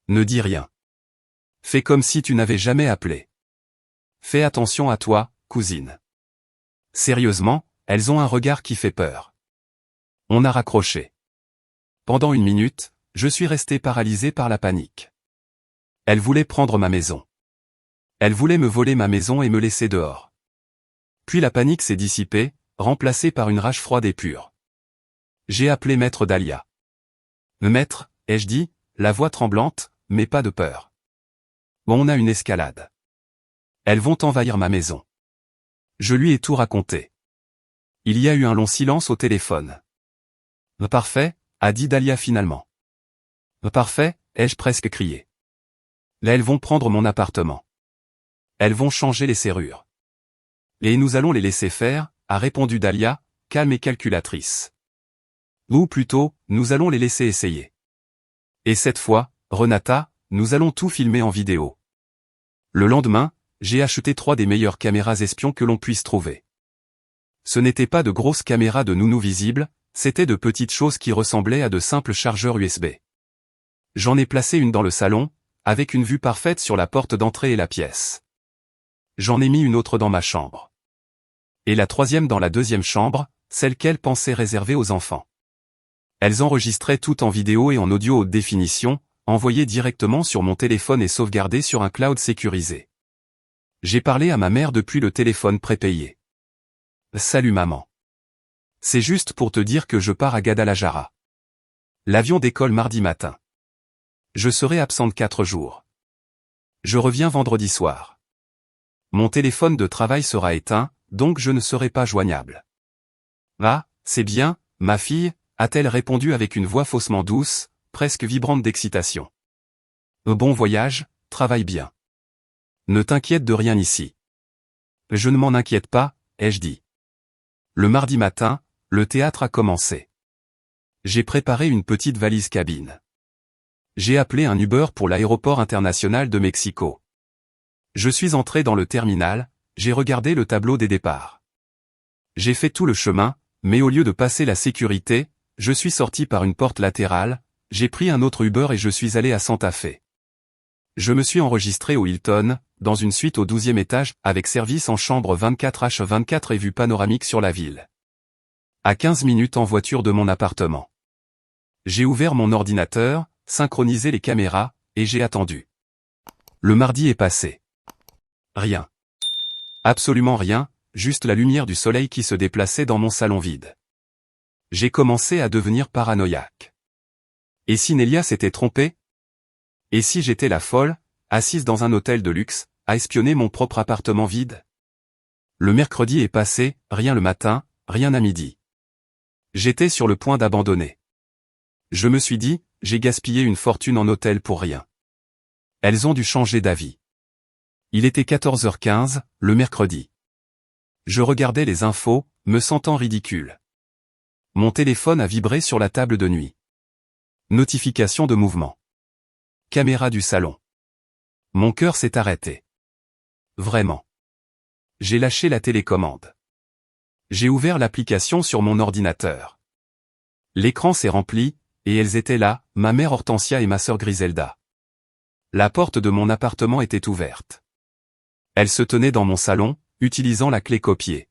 Ne dis rien. Fais comme si tu n'avais jamais appelé. Fais attention à toi, cousine. Sérieusement, elles ont un regard qui fait peur. On a raccroché. Pendant 1 minute, je suis resté paralysé par la panique. Elles voulaient prendre ma maison. Elles voulaient me voler ma maison et me laisser dehors. Puis la panique s'est dissipée, remplacée par une rage froide et pure. J'ai appelé Maître Dahlia. Maître, ai-je dit, la voix tremblante, mais pas de peur. Bon, on a une escalade. Elles vont envahir ma maison. Je lui ai tout raconté. Il y a eu un long silence au téléphone. Parfait, a dit Dahlia finalement. Parfait, ai-je presque crié. Là, elles vont prendre mon appartement. Elles vont changer les serrures. Et nous allons les laisser faire, a répondu Dahlia, calme et calculatrice. Ou plutôt, nous allons les laisser essayer. Et cette fois, Renata, nous allons tout filmer en vidéo. Le lendemain, j'ai acheté 3 des meilleures caméras espions que l'on puisse trouver. Ce n'étaient pas de grosses caméras de nounou visibles, c'était de petites choses qui ressemblaient à de simples chargeurs USB. J'en ai placé une dans le salon, avec une vue parfaite sur la porte d'entrée et la pièce. J'en ai mis une autre dans ma chambre. Et la 3e dans la 2e chambre, celle qu'elle pensait réservée aux enfants. Elles enregistraient tout en vidéo et en audio haute définition, envoyées directement sur mon téléphone et sauvegardées sur un cloud sécurisé. J'ai parlé à ma mère depuis le téléphone prépayé. Salut maman. C'est juste pour te dire que je pars à Guadalajara. L'avion décolle mardi matin. Je serai absente 4 jours. Je reviens vendredi soir. Mon téléphone de travail sera éteint, donc je ne serai pas joignable. Ah, c'est bien, ma fille, a-t-elle répondu avec une voix faussement douce, presque vibrante d'excitation. Bon voyage, travaille bien. Ne t'inquiète de rien ici. Je ne m'en inquiète pas, ai-je dit. Le mardi matin, le théâtre a commencé. J'ai préparé une petite valise cabine. J'ai appelé un Uber pour l'aéroport international de Mexico. Je suis entré dans le terminal, j'ai regardé le tableau des départs. J'ai fait tout le chemin, mais au lieu de passer la sécurité, je suis sorti par une porte latérale, j'ai pris un autre Uber et je suis allé à Santa Fe. Je me suis enregistré au Hilton, dans une suite au 12e étage, avec service en chambre 24h24 et vue panoramique sur la ville. À 15 minutes en voiture de mon appartement. J'ai ouvert mon ordinateur, synchronisé les caméras, et j'ai attendu. Le mardi est passé. Rien. Absolument rien, juste la lumière du soleil qui se déplaçait dans mon salon vide. J'ai commencé à devenir paranoïaque. Et si Nélia s'était trompée? Et si j'étais la folle, assise dans un hôtel de luxe, à espionner mon propre appartement vide? Le mercredi est passé, rien le matin, rien à midi. J'étais sur le point d'abandonner. Je me suis dit, j'ai gaspillé une fortune en hôtel pour rien. Elles ont dû changer d'avis. Il était 14h15, le mercredi. Je regardais les infos, me sentant ridicule. Mon téléphone a vibré sur la table de nuit. Notification de mouvement. Caméra du salon. Mon cœur s'est arrêté. Vraiment. J'ai lâché la télécommande. J'ai ouvert l'application sur mon ordinateur. L'écran s'est rempli, et elles étaient là, ma mère Hortensia et ma sœur Griselda. La porte de mon appartement était ouverte. Elles se tenaient dans mon salon, utilisant la clé copiée.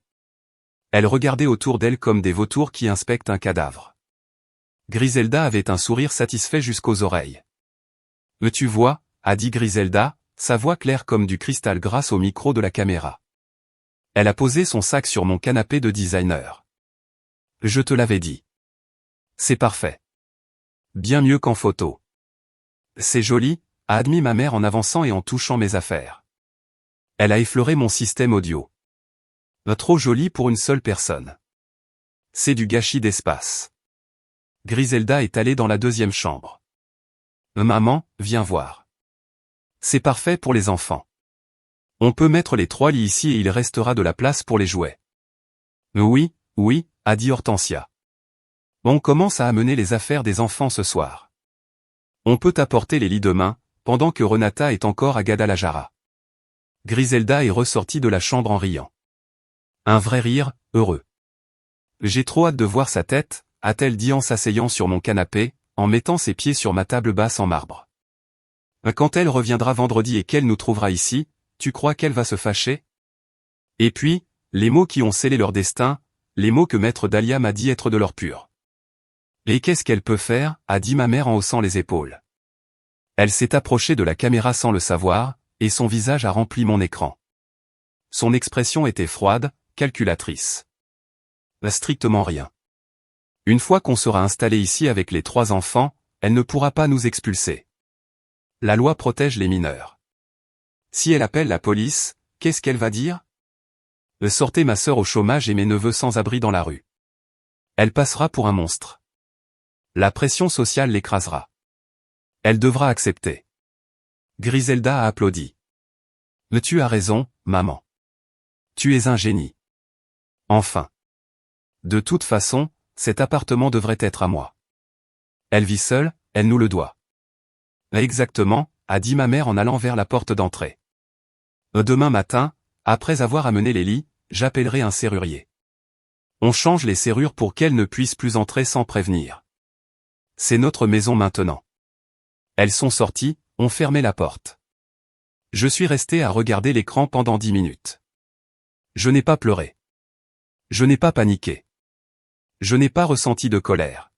Elles regardaient autour d'elles comme des vautours qui inspectent un cadavre. Griselda avait un sourire satisfait jusqu'aux oreilles. « Tu vois » a dit Griselda, sa voix claire comme du cristal grâce au micro de la caméra. Elle a posé son sac sur mon canapé de designer. « Je te l'avais dit. C'est parfait. Bien mieux qu'en photo. C'est joli » a admis ma mère en avançant et en touchant mes affaires. Elle a effleuré mon système audio. Trop joli pour une seule personne. C'est du gâchis d'espace. Griselda est allée dans la 2e chambre. Maman, viens voir. C'est parfait pour les enfants. On peut mettre les 3 lits ici et il restera de la place pour les jouets. Oui, oui, a dit Hortensia. On commence à amener les affaires des enfants ce soir. On peut apporter les lits demain, pendant que Renata est encore à Guadalajara. Griselda est ressortie de la chambre en riant. Un vrai rire, heureux. J'ai trop hâte de voir sa tête, a-t-elle dit en s'asseyant sur mon canapé, en mettant ses pieds sur ma table basse en marbre. Quand elle reviendra vendredi et qu'elle nous trouvera ici, tu crois qu'elle va se fâcher? Et puis, les mots qui ont scellé leur destin, les mots que maître Dahlia m'a dit être de l'or pur. Et qu'est-ce qu'elle peut faire, a dit ma mère en haussant les épaules. Elle s'est approchée de la caméra sans le savoir, et son visage a rempli mon écran. Son expression était froide, calculatrice. Strictement rien. Une fois qu'on sera installé ici avec les 3 enfants, elle ne pourra pas nous expulser. La loi protège les mineurs. Si elle appelle la police, qu'est-ce qu'elle va dire? Sortez ma sœur au chômage et mes neveux sans abri dans la rue. Elle passera pour un monstre. La pression sociale l'écrasera. Elle devra accepter. Griselda a applaudi. Tu as raison, maman. Tu es un génie. Enfin. De toute façon, cet appartement devrait être à moi. Elle vit seule, elle nous le doit. Exactement, a dit ma mère en allant vers la porte d'entrée. Demain matin, après avoir amené les lits, j'appellerai un serrurier. On change les serrures pour qu'elles ne puissent plus entrer sans prévenir. C'est notre maison maintenant. Elles sont sorties, on fermait la porte. Je suis resté à regarder l'écran pendant 10 minutes. Je n'ai pas pleuré. Je n'ai pas paniqué. Je n'ai pas ressenti de colère.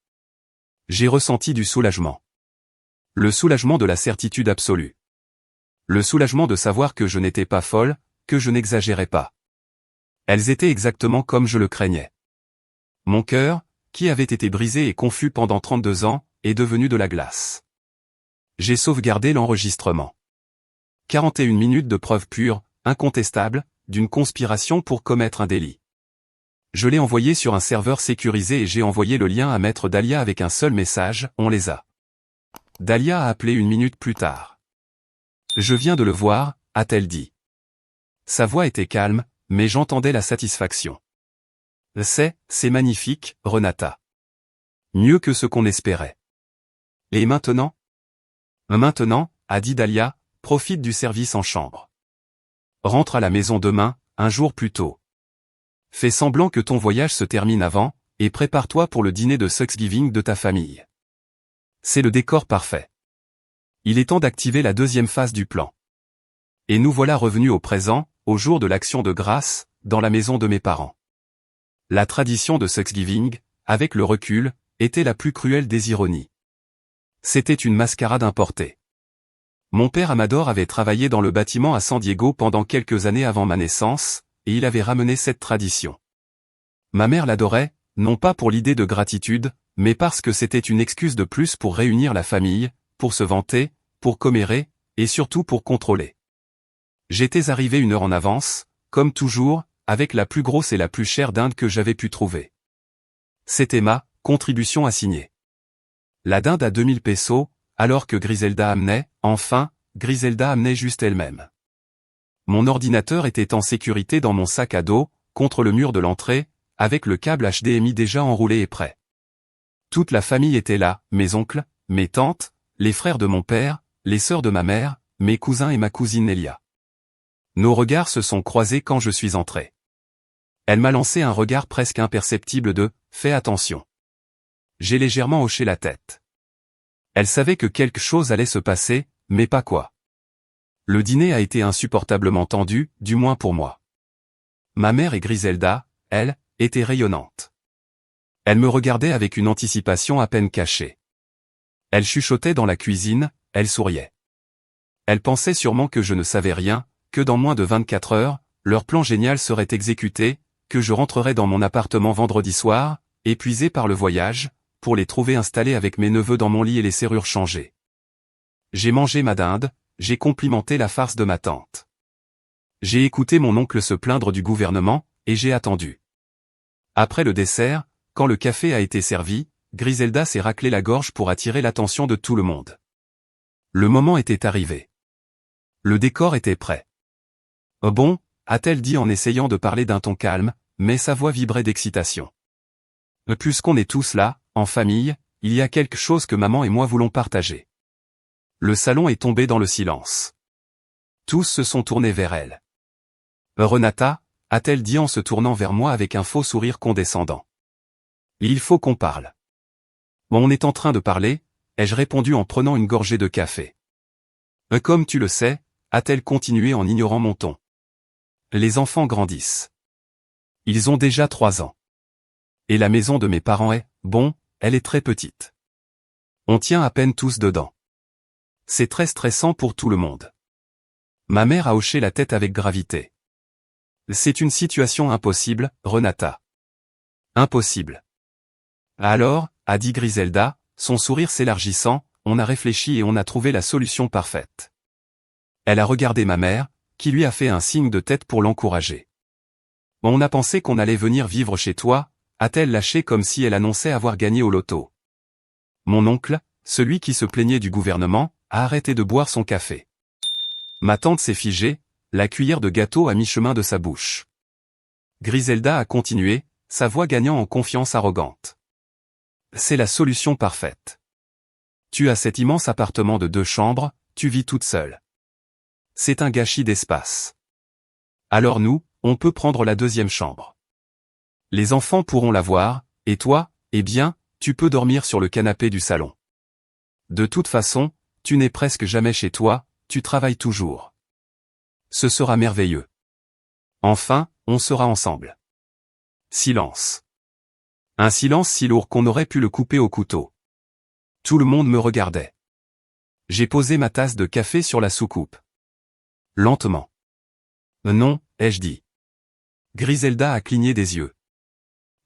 J'ai ressenti du soulagement. Le soulagement de la certitude absolue. Le soulagement de savoir que je n'étais pas folle, que je n'exagérais pas. Elles étaient exactement comme je le craignais. Mon cœur, qui avait été brisé et confus pendant 32 ans, est devenu de la glace. J'ai sauvegardé l'enregistrement. 41 minutes de preuves pures, incontestables, d'une conspiration pour commettre un délit. Je l'ai envoyé sur un serveur sécurisé et j'ai envoyé le lien à Maître Dahlia avec un seul message, on les a. Dahlia a appelé 1 minute plus tard. Je viens de le voir, a-t-elle dit. Sa voix était calme, mais j'entendais la satisfaction. C'est magnifique, Renata. Mieux que ce qu'on espérait. Et maintenant? Maintenant, a dit Dahlia, profite du service en chambre. Rentre à la maison demain, un jour plus tôt. Fais semblant que ton voyage se termine avant, et prépare-toi pour le dîner de Thanksgiving de ta famille. C'est le décor parfait. Il est temps d'activer la deuxième phase du plan. Et nous voilà revenus au présent, au jour de l'action de grâce, dans la maison de mes parents. La tradition de Thanksgiving, avec le recul, était la plus cruelle des ironies. C'était une mascarade importée. Mon père Amador avait travaillé dans le bâtiment à San Diego pendant quelques années avant ma naissance, et il avait ramené cette tradition. Ma mère l'adorait, non pas pour l'idée de gratitude, mais parce que c'était une excuse de plus pour réunir la famille, pour se vanter, pour commérer, et surtout pour contrôler. J'étais arrivé 1 heure en avance, comme toujours, avec la plus grosse et la plus chère dinde que j'avais pu trouver. C'était ma contribution assignée. La dinde à 2000 pesos, alors que Griselda amenait, Griselda amenait juste elle-même. Mon ordinateur était en sécurité dans mon sac à dos, contre le mur de l'entrée, avec le câble HDMI déjà enroulé et prêt. Toute la famille était là, mes oncles, mes tantes, les frères de mon père, les sœurs de ma mère, mes cousins et ma cousine Nelia. Nos regards se sont croisés quand je suis entré. Elle m'a lancé un regard presque imperceptible de « fais attention ». J'ai légèrement hoché la tête. Elle savait que quelque chose allait se passer, mais pas quoi. Le dîner a été insupportablement tendu, du moins pour moi. Ma mère et Griselda, elle, étaient rayonnantes. Elle me regardait avec une anticipation à peine cachée. Elle chuchotait dans la cuisine, elle souriait. Elle pensait sûrement que je ne savais rien, que dans moins de 24 heures, leur plan génial serait exécuté, que je rentrerais dans mon appartement vendredi soir, épuisé par le voyage, pour les trouver installés avec mes neveux dans mon lit et les serrures changées. J'ai mangé ma dinde, j'ai complimenté la farce de ma tante. J'ai écouté mon oncle se plaindre du gouvernement, et j'ai attendu. Après le dessert, quand le café a été servi, Griselda s'est raclé la gorge pour attirer l'attention de tout le monde. Le moment était arrivé. Le décor était prêt. « Oh bon » a-t-elle dit en essayant de parler d'un ton calme, mais sa voix vibrait d'excitation. « Puisqu'on est tous là, en famille, il y a quelque chose que maman et moi voulons partager. » Le salon est tombé dans le silence. Tous se sont tournés vers elle. « Renata » a-t-elle dit en se tournant vers moi avec un faux sourire condescendant. « Il faut qu'on parle. »« On est en train de parler » ai-je répondu en prenant une gorgée de café. « Comme tu le sais » a-t-elle continué en ignorant mon ton. « Les enfants grandissent. Ils ont déjà 3 ans. Et la maison de mes parents est, bon, elle est très petite. On tient à peine tous dedans. C'est très stressant pour tout le monde. » Ma mère a hoché la tête avec gravité. « C'est une situation impossible, Renata. »« Impossible. » Alors, a dit Griselda, son sourire s'élargissant, on a réfléchi et on a trouvé la solution parfaite. Elle a regardé ma mère, qui lui a fait un signe de tête pour l'encourager. On a pensé qu'on allait venir vivre chez toi, a-t-elle lâché comme si elle annonçait avoir gagné au loto. Mon oncle, celui qui se plaignait du gouvernement, a arrêté de boire son café. Ma tante s'est figée, la cuillère de gâteau à mi-chemin de sa bouche. Griselda a continué, sa voix gagnant en confiance arrogante. C'est la solution parfaite. Tu as cet immense appartement de 2 chambres, tu vis toute seule. C'est un gâchis d'espace. Alors nous, on peut prendre la 2e chambre. Les enfants pourront la voir, et toi, eh bien, tu peux dormir sur le canapé du salon. De toute façon, tu n'es presque jamais chez toi, tu travailles toujours. Ce sera merveilleux. Enfin, on sera ensemble. Silence. Un silence si lourd qu'on aurait pu le couper au couteau. Tout le monde me regardait. J'ai posé ma tasse de café sur la soucoupe. Lentement. Non, ai-je dit. Griselda a cligné des yeux.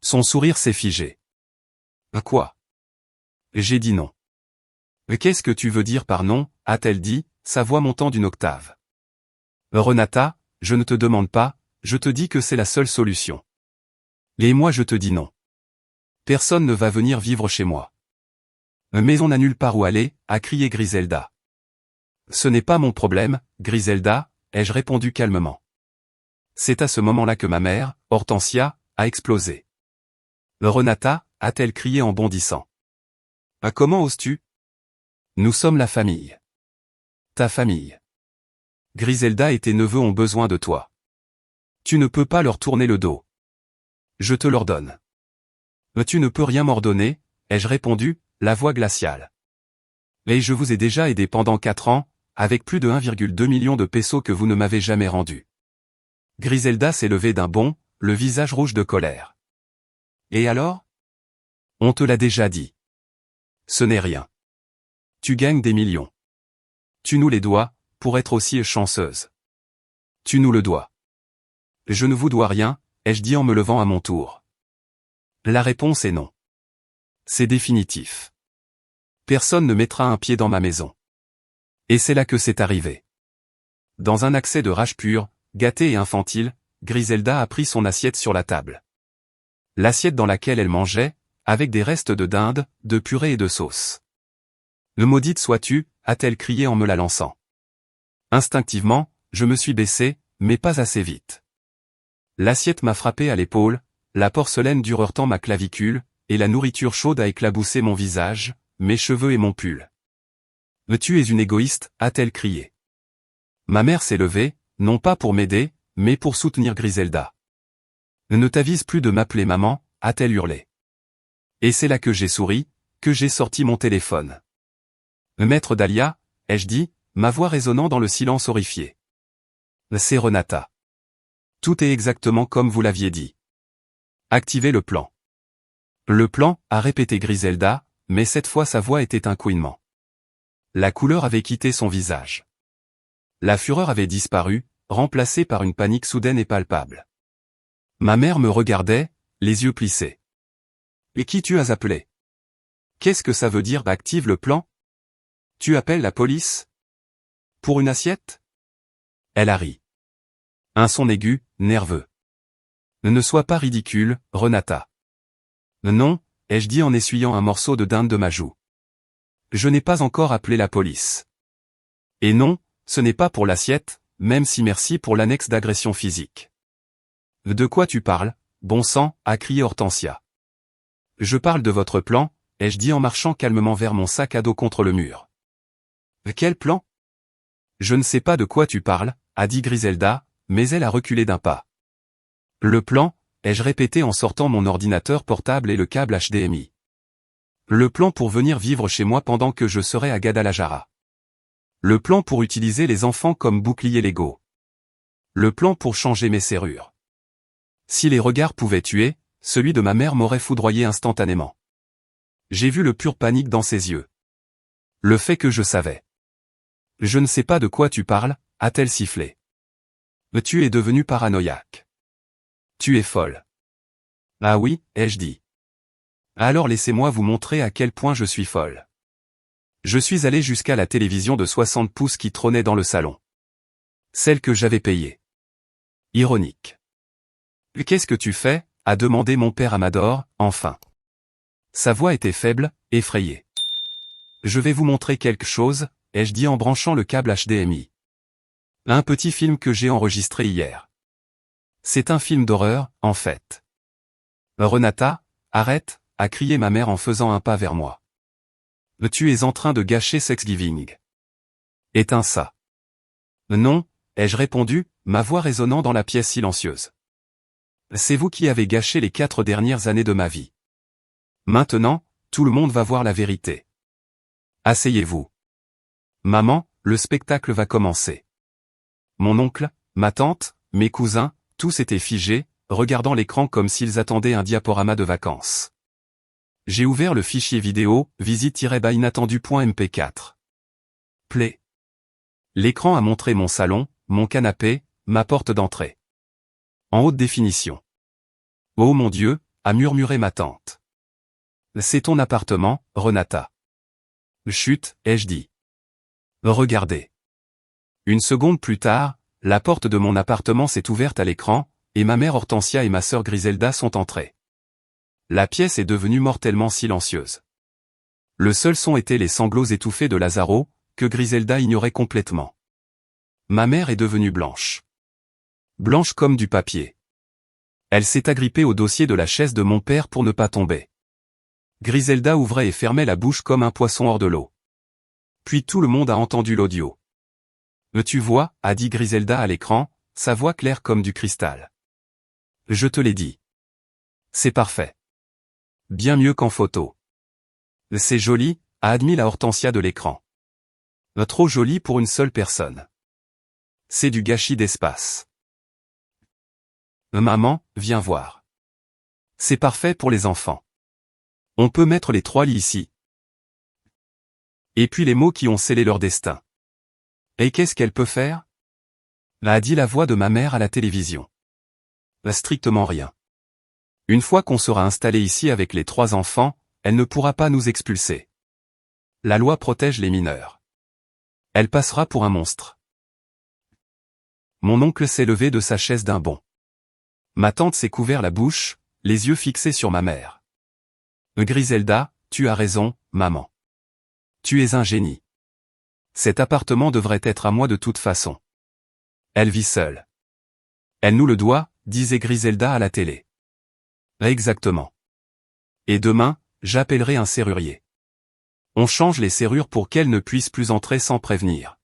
Son sourire s'est figé. Quoi? J'ai dit non. Qu'est-ce que tu veux dire par non, a-t-elle dit, sa voix montant d'une octave. Renata, je ne te demande pas, je te dis que c'est la seule solution. Et moi je te dis non. Personne ne va venir vivre chez moi. Mais on n'a nulle part où aller, a crié Griselda. Ce n'est pas mon problème, Griselda, ai-je répondu calmement. C'est à ce moment-là que ma mère, Hortensia, a explosé. Renata, a-t-elle crié en bondissant. Comment oses-tu? Nous sommes la famille. Ta famille. Griselda et tes neveux ont besoin de toi. Tu ne peux pas leur tourner le dos. Je te l'ordonne. Tu ne peux rien m'ordonner, ai-je répondu, la voix glaciale. Et je vous ai déjà aidé pendant 4 ans, avec plus de 1,2 million de pesos que vous ne m'avez jamais rendu. Griselda s'est levée d'un bond, le visage rouge de colère. Et alors? On te l'a déjà dit. Ce n'est rien. Tu gagnes des millions. Tu nous les dois, pour être aussi chanceuse. Tu nous le dois. Je ne vous dois rien, ai-je dit en me levant à mon tour. La réponse est non. C'est définitif. Personne ne mettra un pied dans ma maison. Et c'est là que c'est arrivé. Dans un accès de rage pure, gâtée et infantile, Griselda a pris son assiette sur la table. L'assiette dans laquelle elle mangeait, avec des restes de dinde, de purée et de sauce. Le maudite sois-tu, a-t-elle crié en me la lançant. Instinctivement, je me suis baissé, mais pas assez vite. L'assiette m'a frappé à l'épaule, la porcelaine dure heurtant ma clavicule, et la nourriture chaude a éclaboussé mon visage, mes cheveux et mon pull. Tu es une égoïste, a-t-elle crié. Ma mère s'est levée, non pas pour m'aider, mais pour soutenir Griselda. Ne t'avise plus de m'appeler maman, a-t-elle hurlé. Et c'est là que j'ai souri, que j'ai sorti mon téléphone. Maître Dahlia, ai-je dit, ma voix résonnant dans le silence horrifié. C'est Renata. Tout est exactement comme vous l'aviez dit. Activez le plan. Le plan, a répété Griselda, mais cette fois sa voix était un couinement. La couleur avait quitté son visage. La fureur avait disparu, remplacée par une panique soudaine et palpable. Ma mère me regardait, les yeux plissés. Et qui tu as appelé? Qu'est-ce que ça veut dire active le plan? Tu appelles la police? Pour une assiette? Elle a ri. Un son aigu, nerveux. Ne sois pas ridicule, Renata. Non, ai-je dit en essuyant un morceau de dinde de ma joue. Je n'ai pas encore appelé la police. Et non, ce n'est pas pour l'assiette, même si merci pour l'annexe d'agression physique. De quoi tu parles, bon sang, a crié Hortensia. Je parle de votre plan, ai-je dit en marchant calmement vers mon sac à dos contre le mur. Quel plan? Je ne sais pas de quoi tu parles, a dit Griselda, mais elle a reculé d'un pas. Le plan, ai-je répété en sortant mon ordinateur portable et le câble HDMI. Le plan pour venir vivre chez moi pendant que je serai à Guadalajara. Le plan pour utiliser les enfants comme bouclier Lego. Le plan pour changer mes serrures. Si les regards pouvaient tuer, celui de ma mère m'aurait foudroyé instantanément. J'ai vu le pur panique dans ses yeux. Le fait que je savais. Je ne sais pas de quoi tu parles, a-t-elle sifflé. Tu es devenue paranoïaque. Tu es folle. Ah oui, ai-je dit. Alors laissez-moi vous montrer à quel point je suis folle. Je suis allé jusqu'à la télévision de 60 pouces qui trônait dans le salon. Celle que j'avais payée. Ironique. « Qu'est-ce que tu fais ?» a demandé mon père Amador, enfin. Sa voix était faible, effrayée. « Je vais vous montrer quelque chose », ai-je dit en branchant le câble HDMI. Un petit film que j'ai enregistré hier. C'est un film d'horreur, en fait. Renata, arrête, a crié ma mère en faisant un pas vers moi. Tu es en train de gâcher Thanksgiving. Éteins ça. Non, ai-je répondu, ma voix résonnant dans la pièce silencieuse. C'est vous qui avez gâché les 4 dernières années de ma vie. Maintenant, tout le monde va voir la vérité. Asseyez-vous. Maman, le spectacle va commencer. Mon oncle, ma tante, mes cousins, tous étaient figés, regardant l'écran comme s'ils attendaient un diaporama de vacances. J'ai ouvert le fichier vidéo, visite-inattendu.mp4. Play. L'écran a montré mon salon, mon canapé, ma porte d'entrée. En haute définition. Oh mon Dieu, a murmuré ma tante. C'est ton appartement, Renata. Chut, ai-je dit. Regardez. Une seconde plus tard, la porte de mon appartement s'est ouverte à l'écran, et ma mère Hortensia et ma sœur Griselda sont entrées. La pièce est devenue mortellement silencieuse. Le seul son était les sanglots étouffés de Lazaro, que Griselda ignorait complètement. Ma mère est devenue blanche. Blanche comme du papier. Elle s'est agrippée au dossier de la chaise de mon père pour ne pas tomber. Griselda ouvrait et fermait la bouche comme un poisson hors de l'eau. Puis tout le monde a entendu l'audio. Tu vois, a dit Griselda à l'écran, sa voix claire comme du cristal. Je te l'ai dit. C'est parfait. Bien mieux qu'en photo. C'est joli, a admis la Hortensia de l'écran. Trop joli pour une seule personne. C'est du gâchis d'espace. Maman, viens voir. C'est parfait pour les enfants. On peut mettre les 3 lits ici. Et puis les mots qui ont scellé leur destin. Et qu'est-ce qu'elle peut faire ? A dit la voix de ma mère à la télévision. Strictement rien. Une fois qu'on sera installé ici avec les 3 enfants, elle ne pourra pas nous expulser. La loi protège les mineurs. Elle passera pour un monstre. Mon oncle s'est levé de sa chaise d'un bond. Ma tante s'est couvert la bouche, les yeux fixés sur ma mère. Griselda, tu as raison, maman. Tu es un génie. Cet appartement devrait être à moi de toute façon. Elle vit seule. Elle nous le doit, disait Griselda à la télé. Exactement. Et demain, j'appellerai un serrurier. On change les serrures pour qu'elle ne puisse plus entrer sans prévenir.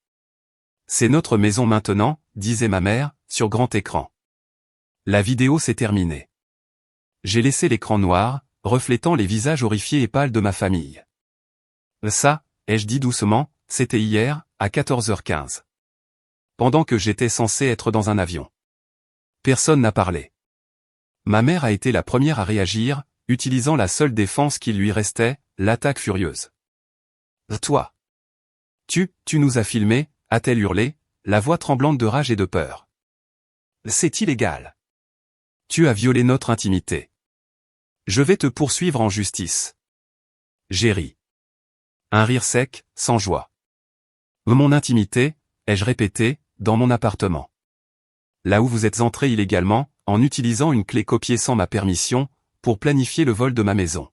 C'est notre maison maintenant, disait ma mère, sur grand écran. La vidéo s'est terminée. J'ai laissé l'écran noir, reflétant les visages horrifiés et pâles de ma famille. Ça, ai-je dit doucement, c'était hier, à 14h15. Pendant que j'étais censé être dans un avion. Personne n'a parlé. Ma mère a été la première à réagir, utilisant la seule défense qui lui restait, l'attaque furieuse. Toi. Tu nous as filmés, a-t-elle hurlé, la voix tremblante de rage et de peur. C'est illégal. Tu as violé notre intimité. Je vais te poursuivre en justice. J'ai ri. Un rire sec, sans joie. Mon intimité, ai-je répété, dans mon appartement. Là où vous êtes entré illégalement, en utilisant une clé copiée sans ma permission, pour planifier le vol de ma maison.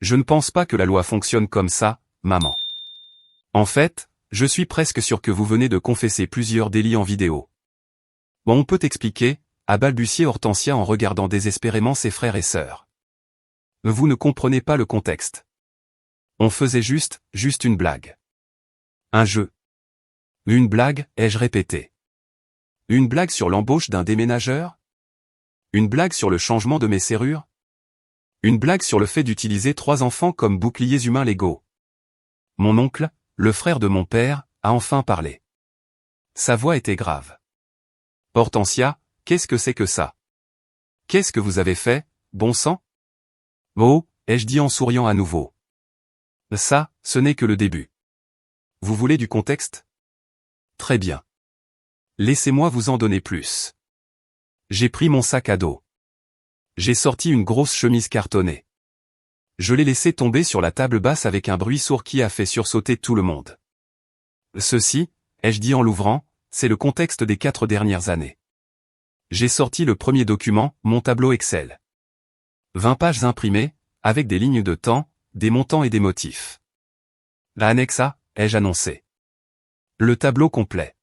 Je ne pense pas que la loi fonctionne comme ça, maman. En fait, je suis presque sûr que vous venez de confesser plusieurs délits en vidéo. Bon, on peut expliquer, a balbutié Hortensia en regardant désespérément ses frères et sœurs. Vous ne comprenez pas le contexte. On faisait juste une blague. Un jeu. Une blague, ai-je répété. Une blague sur l'embauche d'un déménageur ? Une blague sur le changement de mes serrures ? Une blague sur le fait d'utiliser 3 enfants comme boucliers humains légaux. Mon oncle, le frère de mon père, a enfin parlé. Sa voix était grave. Hortensia, qu'est-ce que c'est que ça ? Qu'est-ce que vous avez fait, bon sang ? Oh, ai-je dit en souriant à nouveau. Ça, ce n'est que le début. Vous voulez du contexte ? Très bien. Laissez-moi vous en donner plus. J'ai pris mon sac à dos. J'ai sorti une grosse chemise cartonnée. Je l'ai laissé tomber sur la table basse avec un bruit sourd qui a fait sursauter tout le monde. Ceci, ai-je dit en l'ouvrant, c'est le contexte des 4 dernières années. J'ai sorti le premier document, mon tableau Excel. 20 pages imprimées, avec des lignes de temps, des montants et des motifs. La annexe A, ai-je annoncé. Le tableau complet.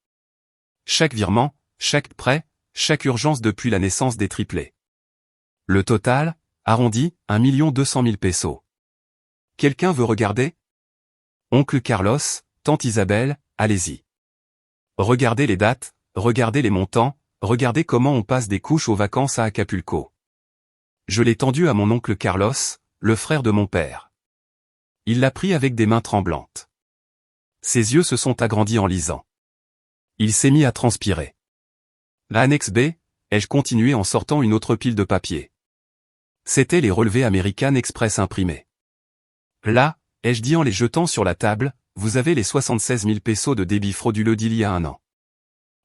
Chaque virement, chaque prêt, chaque urgence depuis la naissance des triplés. Le total, arrondi, 1 200 000 pesos. Quelqu'un veut regarder? Oncle Carlos, tante Isabelle, allez-y. Regardez les dates, regardez les montants, regardez comment on passe des couches aux vacances à Acapulco. Je l'ai tendu à mon oncle Carlos, le frère de mon père. Il l'a pris avec des mains tremblantes. Ses yeux se sont agrandis en lisant. Il s'est mis à transpirer. La annexe B, ai-je continué en sortant une autre pile de papier. C'étaient les relevés American Express imprimés. Là, ai-je dit en les jetant sur la table, vous avez les 76 000 pesos de débit frauduleux d'il y a un an.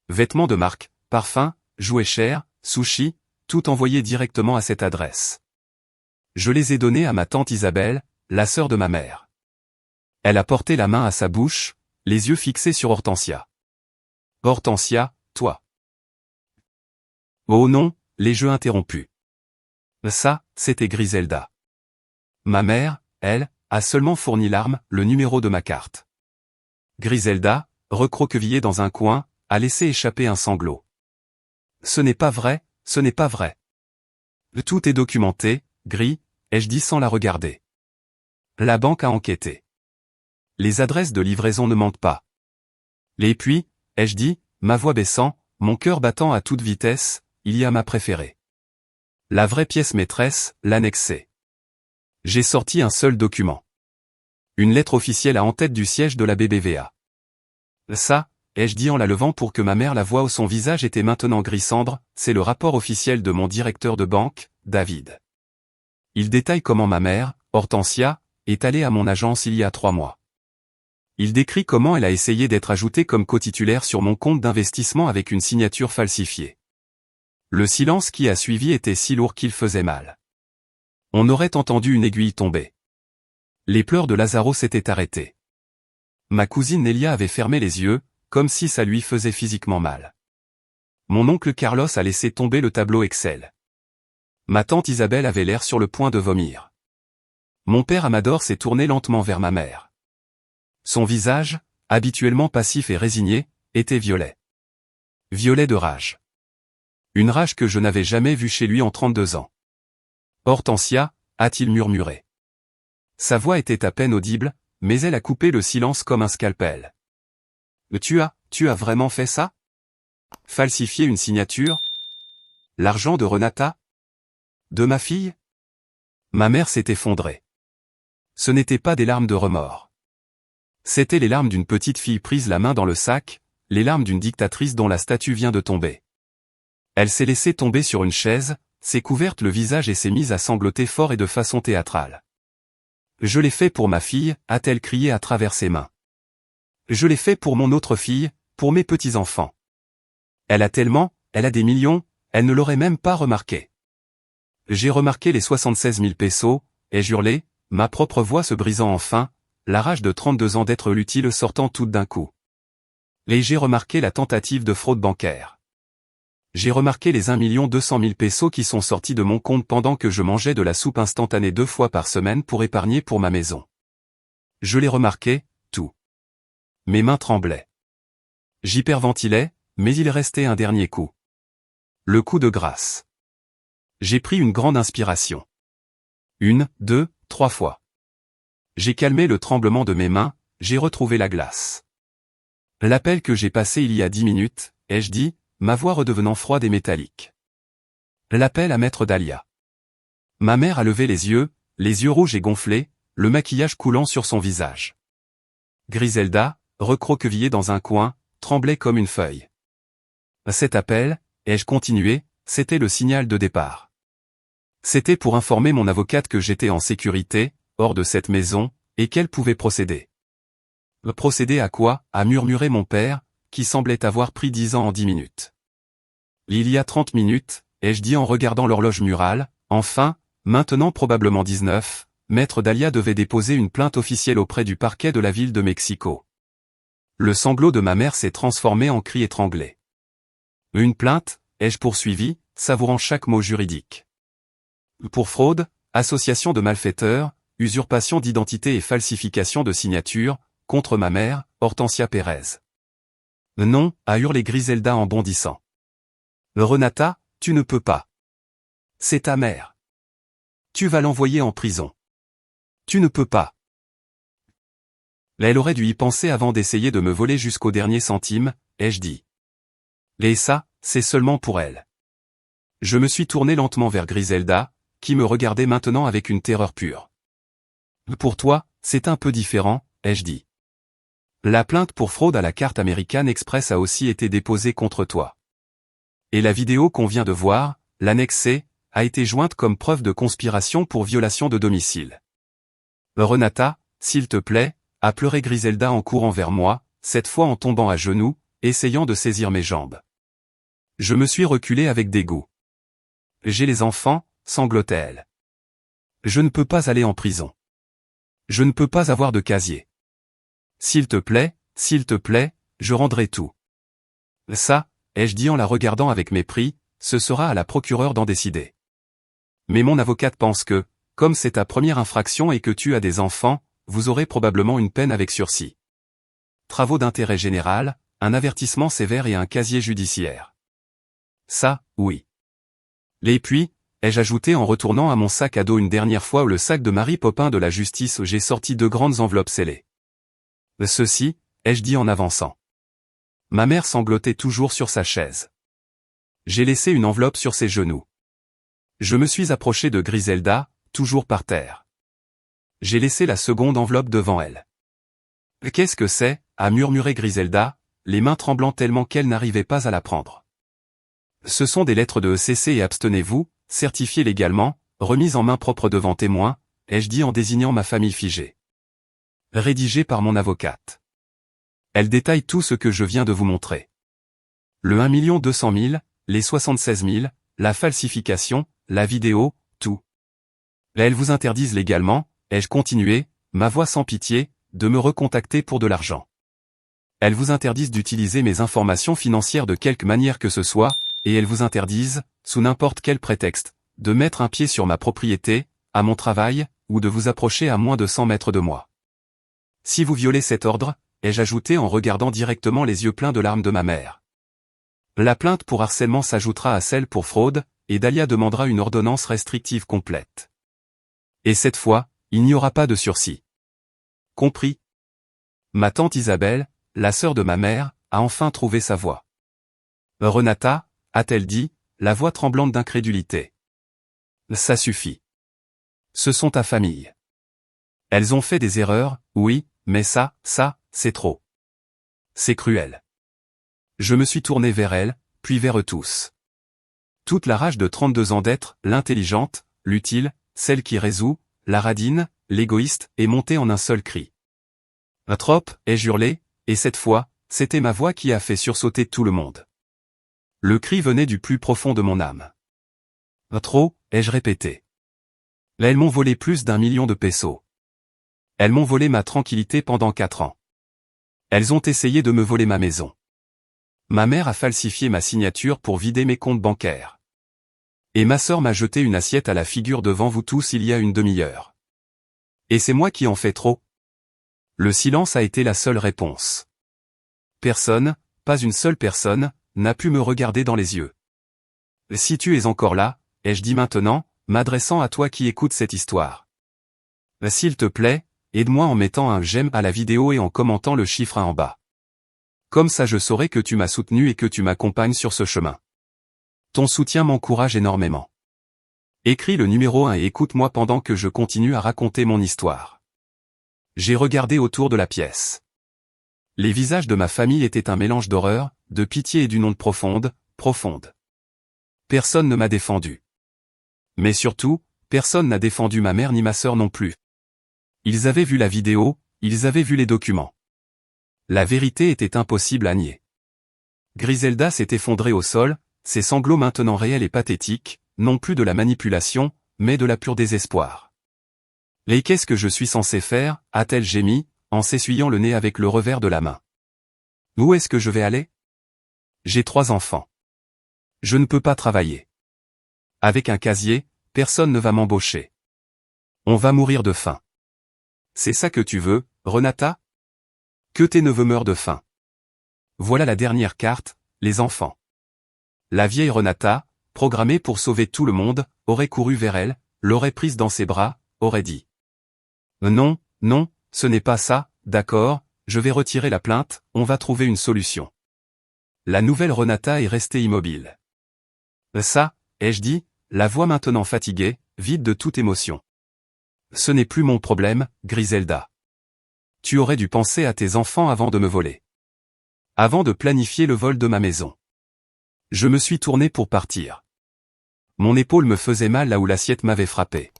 Vêtements de marque, parfums, jouets chers, sushis, tout envoyé directement à cette adresse. Je les ai donnés à ma tante Isabelle, la sœur de ma mère. Elle a porté la main à sa bouche, les yeux fixés sur Hortensia. Hortensia, toi. Oh non, les jeux interrompus. Ça, c'était Griselda. Ma mère, elle, a seulement fourni l'arme, le numéro de ma carte. Griselda, recroquevillée dans un coin, a laissé échapper un sanglot. Ce n'est pas vrai, ce n'est pas vrai. Tout est documenté, Gris, ai-je dit sans la regarder. La banque a enquêté. Les adresses de livraison ne mentent pas. Et puis, ai-je dit, ma voix baissant, mon cœur battant à toute vitesse, il y a ma préférée. La vraie pièce maîtresse, l'annexe C. J'ai sorti un seul document. Une lettre officielle à en-tête du siège de la BBVA. Ça, ai-je dit en la levant pour que ma mère la voie où son visage était maintenant gris cendre, c'est le rapport officiel de mon directeur de banque, David. Il détaille comment ma mère, Hortensia, est allée à mon agence il y a 3 mois. Il décrit comment elle a essayé d'être ajoutée comme cotitulaire sur mon compte d'investissement avec une signature falsifiée. Le silence qui a suivi était si lourd qu'il faisait mal. On aurait entendu une aiguille tomber. Les pleurs de Lazaro s'étaient arrêtés. Ma cousine Nelia avait fermé les yeux, comme si ça lui faisait physiquement mal. Mon oncle Carlos a laissé tomber le tableau Excel. Ma tante Isabelle avait l'air sur le point de vomir. Mon père Amador s'est tourné lentement vers ma mère. Son visage, habituellement passif et résigné, était violet. Violet de rage. Une rage que je n'avais jamais vue chez lui en 32 ans. Hortensia, a-t-il murmuré. Sa voix était à peine audible, mais elle a coupé le silence comme un scalpel. Tu as vraiment fait ça? Falsifier une signature? L'argent de Renata? De ma fille? Ma mère s'est effondrée. Ce n'étaient pas des larmes de remords. C'étaient les larmes d'une petite fille prise la main dans le sac, les larmes d'une dictatrice dont la statue vient de tomber. Elle s'est laissée tomber sur une chaise, s'est couverte le visage et s'est mise à sangloter fort et de façon théâtrale. Je l'ai fait pour ma fille, a-t-elle crié à travers ses mains. Je l'ai fait pour mon autre fille, pour mes petits-enfants. Elle a des millions, elle ne l'aurait même pas remarqué. J'ai remarqué les 76 000 pesos, ai-je hurlé, ma propre voix se brisant enfin, la rage de 32 ans d'être l'utile sortant tout d'un coup. Et j'ai remarqué la tentative de fraude bancaire. J'ai remarqué les 1 200 000 pesos qui sont sortis de mon compte pendant que je mangeais de la soupe instantanée 2 fois par semaine pour épargner pour ma maison. Je l'ai remarqué, tout. Mes mains tremblaient. J'hyperventilais, mais il restait un dernier coup. Le coup de grâce. J'ai pris une grande inspiration. 1, 2, 3 fois. J'ai calmé le tremblement de mes mains, j'ai retrouvé la glace. L'appel que j'ai passé il y a 10 minutes, ai-je dit, ma voix redevenant froide et métallique. L'appel à maître Dahlia. Ma mère a levé les yeux rouges et gonflés, le maquillage coulant sur son visage. Griselda, recroquevillée dans un coin, tremblait comme une feuille. Cet appel, ai-je continué, c'était le signal de départ. C'était pour informer mon avocate que j'étais en sécurité, hors de cette maison, et qu'elle pouvait procéder. Procéder à quoi? A murmuré mon père, qui semblait avoir pris 10 ans en 10 minutes. Il y a 30 minutes, ai-je dit en regardant l'horloge murale, enfin, maintenant probablement 19, Maître Dalia devait déposer une plainte officielle auprès du parquet de la ville de Mexico. Le sanglot de ma mère s'est transformé en cri étranglé. Une plainte, ai-je poursuivi, savourant chaque mot juridique. Pour fraude, association de malfaiteurs, usurpation d'identité et falsification de signature, contre ma mère, Hortensia Pérez. Non, a hurlé Griselda en bondissant. Renata, tu ne peux pas. C'est ta mère. Tu vas l'envoyer en prison. Tu ne peux pas. Elle aurait dû y penser avant d'essayer de me voler jusqu'au dernier centime, ai-je dit. Et ça, c'est seulement pour elle. Je me suis tourné lentement vers Griselda, qui me regardait maintenant avec une terreur pure. Pour toi, c'est un peu différent, ai-je dit. La plainte pour fraude à la carte American Express a aussi été déposée contre toi. Et la vidéo qu'on vient de voir, l'annexe C, a été jointe comme preuve de conspiration pour violation de domicile. Renata, s'il te plaît, a pleuré Griselda en courant vers moi, cette fois en tombant à genoux, essayant de saisir mes jambes. Je me suis reculé avec dégoût. J'ai les enfants, sanglotait-elle. Je ne peux pas aller en prison. Je ne peux pas avoir de casier. S'il te plaît, je rendrai tout. Ça, ai-je dit en la regardant avec mépris, ce sera à la procureure d'en décider. Mais mon avocate pense que, comme c'est ta première infraction et que tu as des enfants, vous aurez probablement une peine avec sursis. Travaux d'intérêt général, un avertissement sévère et un casier judiciaire. Ça, oui. Et puis, ai-je ajouté en retournant à mon sac à dos une dernière fois le sac de Marie Popin de la justice où j'ai sorti 2 grandes enveloppes scellées. Ceci, ai-je dit en avançant. Ma mère sanglotait toujours sur sa chaise. J'ai laissé une enveloppe sur ses genoux. Je me suis approché de Griselda, toujours par terre. J'ai laissé la seconde enveloppe devant elle. Qu'est-ce que c'est, a murmuré Griselda, les mains tremblant tellement qu'elle n'arrivait pas à la prendre. Ce sont des lettres de ECC et abstenez-vous, certifiées légalement, remises en main propre devant témoin, ai-je dit en désignant ma famille figée. Rédigées par mon avocate. Elle détaille tout ce que je viens de vous montrer. Le 1 200 000, les 76 000, la falsification, la vidéo, tout. Elles vous interdisent légalement, ai-je continué, ma voix sans pitié, de me recontacter pour de l'argent. Elles vous interdisent d'utiliser mes informations financières de quelque manière que ce soit, et elles vous interdisent, sous n'importe quel prétexte, de mettre un pied sur ma propriété, à mon travail, ou de vous approcher à moins de 100 mètres de moi. Si vous violez cet ordre, ai-je ajouté en regardant directement les yeux pleins de larmes de ma mère. La plainte pour harcèlement s'ajoutera à celle pour fraude, et Dalia demandera une ordonnance restrictive complète. Et cette fois, il n'y aura pas de sursis. Compris. Ma tante Isabelle, la sœur de ma mère, a enfin trouvé sa voie. Renata, a-t-elle dit, la voix tremblante d'incrédulité. Ça suffit. Ce sont ta famille. Elles ont fait des erreurs, oui, mais ça, c'est trop. C'est cruel. Je me suis tourné vers elle, puis vers eux tous. Toute la rage de 32 ans d'être, l'intelligente, l'utile, celle qui résout, la radine, l'égoïste, est montée en un seul cri. Trop, ai-je hurlé, et cette fois, c'était ma voix qui a fait sursauter tout le monde. Le cri venait du plus profond de mon âme. Trop, ai-je répété. Elles m'ont volé plus d'1 million de pesos. Elles m'ont volé ma tranquillité pendant 4 ans. Elles ont essayé de me voler ma maison. Ma mère a falsifié ma signature pour vider mes comptes bancaires. Et ma sœur m'a jeté une assiette à la figure devant vous tous il y a une demi-heure. Et c'est moi qui en fais trop. Le silence a été la seule réponse. Personne, pas une seule personne, n'a pu me regarder dans les yeux. Si tu es encore là, ai-je dit maintenant, m'adressant à toi qui écoutes cette histoire. S'il te plaît, aide-moi en mettant un j'aime à la vidéo et en commentant le chiffre 1 en bas. Comme ça je saurai que tu m'as soutenu et que tu m'accompagnes sur ce chemin. Ton soutien m'encourage énormément. Écris le numéro 1 et écoute-moi pendant que je continue à raconter mon histoire. J'ai regardé autour de la pièce. Les visages de ma famille étaient un mélange d'horreur, de pitié et d'une honte profonde. Personne ne m'a défendu. Mais surtout, personne n'a défendu ma mère ni ma sœur non plus. Ils avaient vu la vidéo, ils avaient vu les documents. La vérité était impossible à nier. Griselda s'est effondrée au sol, ses sanglots maintenant réels et pathétiques, non plus de la manipulation, mais de la pure désespoir. Et qu'est-ce que je suis censé faire, a-t-elle gémi, en s'essuyant le nez avec le revers de la main. Où est-ce que je vais aller? J'ai 3 enfants. Je ne peux pas travailler. Avec un casier, personne ne va m'embaucher. On va mourir de faim. C'est ça que tu veux, Renata? Que tes neveux meurent de faim. Voilà la dernière carte, les enfants. La vieille Renata, programmée pour sauver tout le monde, aurait couru vers elle, l'aurait prise dans ses bras, aurait dit. Non, non, ce n'est pas ça, d'accord, je vais retirer la plainte, on va trouver une solution. La nouvelle Renata est restée immobile. Ça, ai-je dit, la voix maintenant fatiguée, vide de toute émotion. Ce n'est plus mon problème, Griselda. Tu aurais dû penser à tes enfants avant de me voler. Avant de planifier le vol de ma maison. Je me suis tourné pour partir. Mon épaule me faisait mal là où l'assiette m'avait frappé.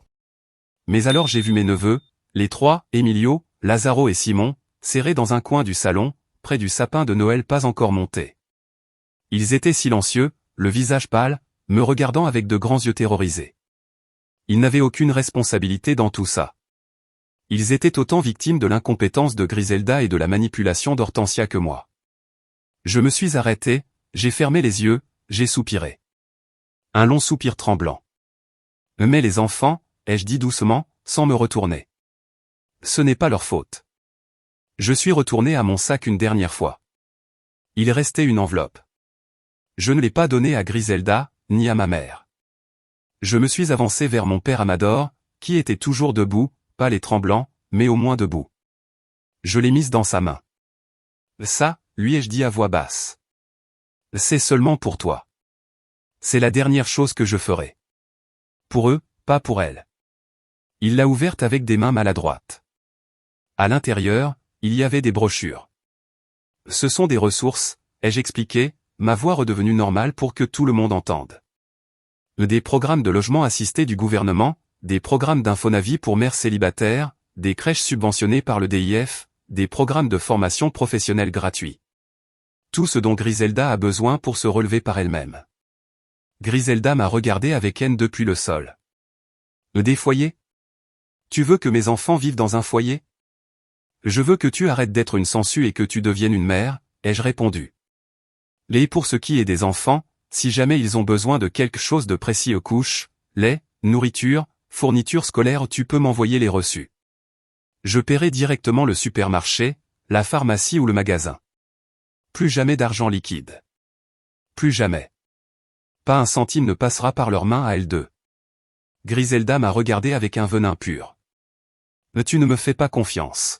Mais alors j'ai vu mes neveux, les 3, Emilio, Lazaro et Simon, serrés dans un coin du salon, près du sapin de Noël pas encore monté. Ils étaient silencieux, le visage pâle, me regardant avec de grands yeux terrorisés. Ils n'avaient aucune responsabilité dans tout ça. Ils étaient autant victimes de l'incompétence de Griselda et de la manipulation d'Hortensia que moi. Je me suis arrêté, j'ai fermé les yeux, j'ai soupiré. Un long soupir tremblant. Mais les enfants, ai-je dit doucement, sans me retourner. Ce n'est pas leur faute. Je suis retourné à mon sac une dernière fois. Il restait une enveloppe. Je ne l'ai pas donnée à Griselda, ni à ma mère. Je me suis avancé vers mon père Amador, qui était toujours debout, pâle et tremblant, mais au moins debout. Je l'ai mise dans sa main. Ça, lui ai-je dit à voix basse. C'est seulement pour toi. C'est la dernière chose que je ferai. Pour eux, pas pour elle. Il l'a ouverte avec des mains maladroites. À l'intérieur, il y avait des brochures. Ce sont des ressources, ai-je expliqué, ma voix redevenue normale pour que tout le monde entende. Des programmes de logement assisté du gouvernement, des programmes d'infonavis pour mères célibataires, des crèches subventionnées par le DIF, des programmes de formation professionnelle gratuits. Tout ce dont Griselda a besoin pour se relever par elle-même. Griselda m'a regardé avec haine depuis le sol. Des foyers? Tu veux que mes enfants vivent dans un foyer? Je veux que tu arrêtes d'être une sangsue et que tu deviennes une mère, ai-je répondu. Et pour ce qui est des enfants, si jamais ils ont besoin de quelque chose de précis aux couches, lait, nourriture, fournitures scolaires, tu peux m'envoyer les reçus. Je paierai directement le supermarché, la pharmacie ou le magasin. Plus jamais d'argent liquide. Plus jamais. Pas un centime ne passera par leurs mains à elles deux. Griselda m'a regardé avec un venin pur. Tu ne me fais pas confiance.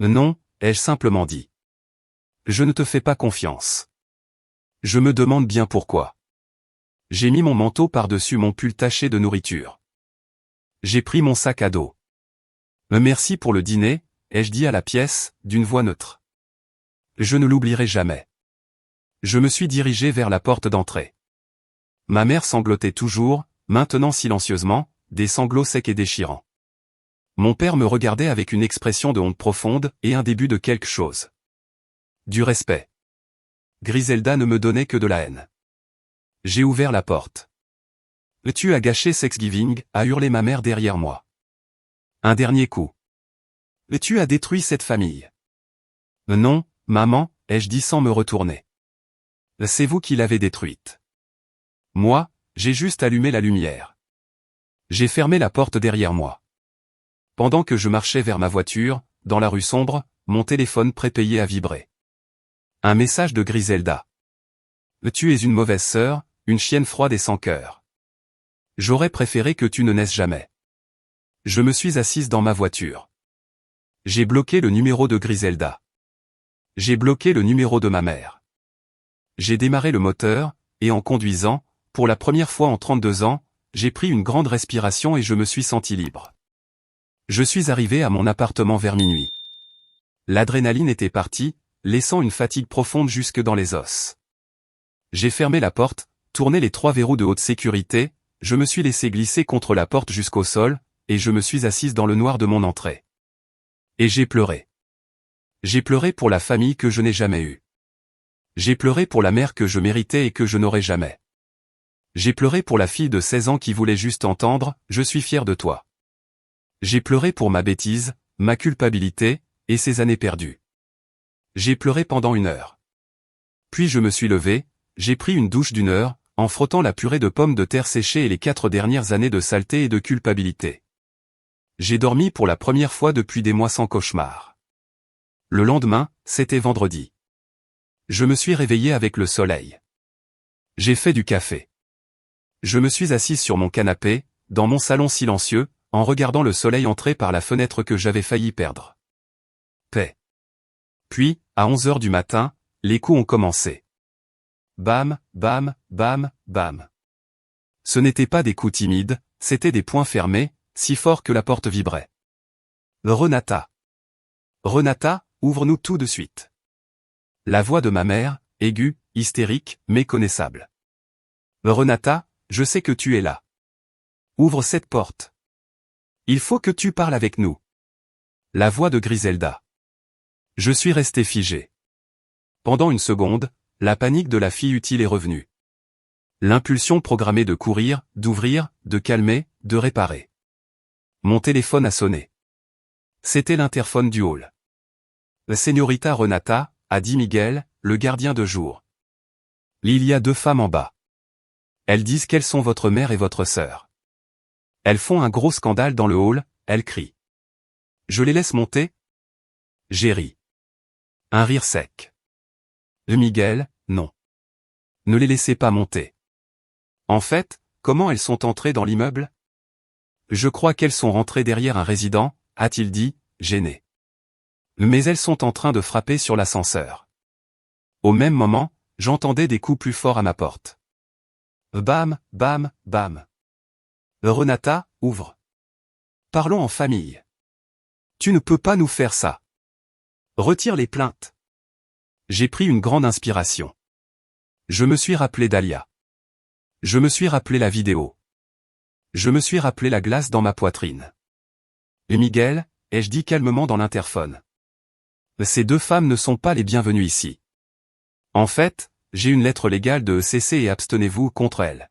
Non, ai-je simplement dit. Je ne te fais pas confiance. Je me demande bien pourquoi. J'ai mis mon manteau par-dessus mon pull taché de nourriture. J'ai pris mon sac à dos. Merci pour le dîner, ai-je dit à la pièce, d'une voix neutre. Je ne l'oublierai jamais. Je me suis dirigé vers la porte d'entrée. Ma mère sanglotait toujours, maintenant silencieusement, des sanglots secs et déchirants. Mon père me regardait avec une expression de honte profonde et un début de quelque chose. Du respect. Griselda ne me donnait que de la haine. J'ai ouvert la porte. Tu as gâché Thanksgiving, a hurlé ma mère derrière moi. Un dernier coup. Tu as détruit cette famille. Non, maman, ai-je dit sans me retourner. C'est vous qui l'avez détruite. Moi, j'ai juste allumé la lumière. J'ai fermé la porte derrière moi. Pendant que je marchais vers ma voiture, dans la rue sombre, mon téléphone prépayé a vibré. Un message de Griselda. Tu es une mauvaise sœur, une chienne froide et sans cœur. J'aurais préféré que tu ne naisses jamais. Je me suis assise dans ma voiture. J'ai bloqué le numéro de Griselda. J'ai bloqué le numéro de ma mère. J'ai démarré le moteur, et en conduisant, pour la première fois en 32 ans, j'ai pris une grande respiration et je me suis senti libre. Je suis arrivé à mon appartement vers minuit. L'adrénaline était partie, laissant une fatigue profonde jusque dans les os. J'ai fermé la porte, tourné les 3 verrous de haute sécurité, je me suis laissé glisser contre la porte jusqu'au sol, et je me suis assise dans le noir de mon entrée. Et j'ai pleuré. J'ai pleuré pour la famille que je n'ai jamais eue. J'ai pleuré pour la mère que je méritais et que je n'aurai jamais. J'ai pleuré pour la fille de 16 ans qui voulait juste entendre « Je suis fier de toi ». J'ai pleuré pour ma bêtise, ma culpabilité, et ces années perdues. J'ai pleuré pendant 1 heure. Puis je me suis levé, j'ai pris une douche d'1 heure, en frottant la purée de pommes de terre séchée et les 4 dernières années de saleté et de culpabilité. J'ai dormi pour la première fois depuis des mois sans cauchemar. Le lendemain, c'était vendredi. Je me suis réveillé avec le soleil. J'ai fait du café. Je me suis assis sur mon canapé, dans mon salon silencieux, en regardant le soleil entrer par la fenêtre que j'avais failli perdre. Paix. Puis, à 11 heures du matin, les coups ont commencé. Bam, bam, bam, bam. Ce n'étaient pas des coups timides, c'étaient des poings fermés, si forts que la porte vibrait. Renata. Renata, ouvre-nous tout de suite. La voix de ma mère, aiguë, hystérique, méconnaissable. Renata, je sais que tu es là. Ouvre cette porte. Il faut que tu parles avec nous. La voix de Griselda. Je suis resté figé. Pendant une seconde, la panique de la fille utile est revenue. L'impulsion programmée de courir, d'ouvrir, de calmer, de réparer. Mon téléphone a sonné. C'était l'interphone du hall. La señorita Renata, a dit Miguel, le gardien de jour. Il y a 2 femmes en bas. Elles disent qu'elles sont votre mère et votre sœur. Elles font un gros scandale dans le hall, elles crient. Je les laisse monter? J'ai ri. Un rire sec. Miguel, non. Ne les laissez pas monter. En fait, comment elles sont entrées dans l'immeuble? Je crois qu'elles sont rentrées derrière un résident, a-t-il dit, gêné. Mais elles sont en train de frapper sur l'ascenseur. Au même moment, j'entendais des coups plus forts à ma porte. Bam, bam, bam. Renata, ouvre. Parlons en famille. Tu ne peux pas nous faire ça. Retire les plaintes. J'ai pris une grande inspiration. Je me suis rappelé Dalia. Je me suis rappelé la vidéo. Je me suis rappelé la glace dans ma poitrine. Et Miguel, ai-je dit calmement dans l'interphone. Ces 2 femmes ne sont pas les bienvenues ici. En fait, j'ai une lettre légale de ECC et abstenez-vous contre elles.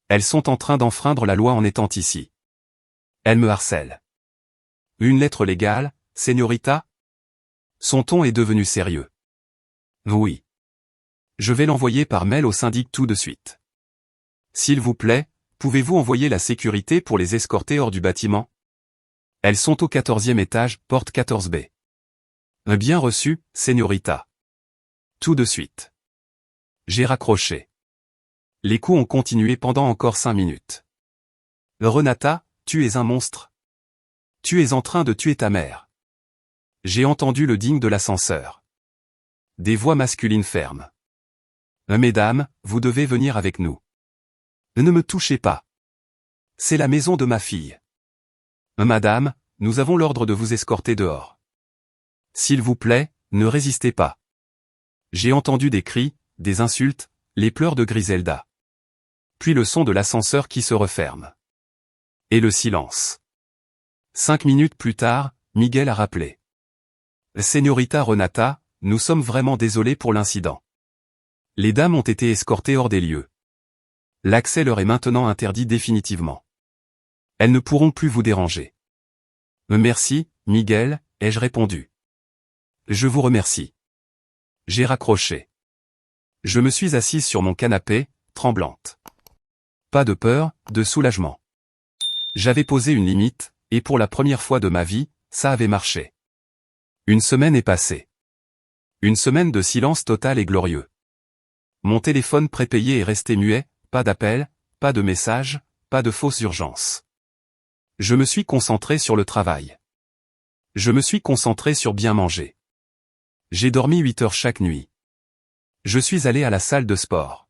Elles sont en train d'enfreindre la loi en étant ici. Elles me harcèlent. Une lettre légale, señorita? Son ton est devenu sérieux. Oui. Je vais l'envoyer par mail au syndic tout de suite. S'il vous plaît, pouvez-vous envoyer la sécurité pour les escorter hors du bâtiment? Elles sont au 14e étage, porte 14B. Bien reçu, señorita. Tout de suite. J'ai raccroché. Les coups ont continué pendant encore 5 minutes. Renata, tu es un monstre. Tu es en train de tuer ta mère. J'ai entendu le ding de l'ascenseur. Des voix masculines fermes. Mesdames, vous devez venir avec nous. Ne me touchez pas. C'est la maison de ma fille. Madame, nous avons l'ordre de vous escorter dehors. S'il vous plaît, ne résistez pas. J'ai entendu des cris, des insultes, les pleurs de Griselda. Puis le son de l'ascenseur qui se referme. Et le silence. 5 minutes plus tard, Miguel a rappelé. Señorita Renata, nous sommes vraiment désolés pour l'incident. Les dames ont été escortées hors des lieux. L'accès leur est maintenant interdit définitivement. Elles ne pourront plus vous déranger. Merci, Miguel, ai-je répondu. Je vous remercie. J'ai raccroché. Je me suis assise sur mon canapé, tremblante. Pas de peur, de soulagement. J'avais posé une limite, et pour la première fois de ma vie, ça avait marché. Une semaine est passée. Une semaine de silence total et glorieux. Mon téléphone prépayé est resté muet, pas d'appel, pas de message, pas de fausse urgence. Je me suis concentré sur le travail. Je me suis concentré sur bien manger. J'ai dormi 8 heures chaque nuit. Je suis allé à la salle de sport.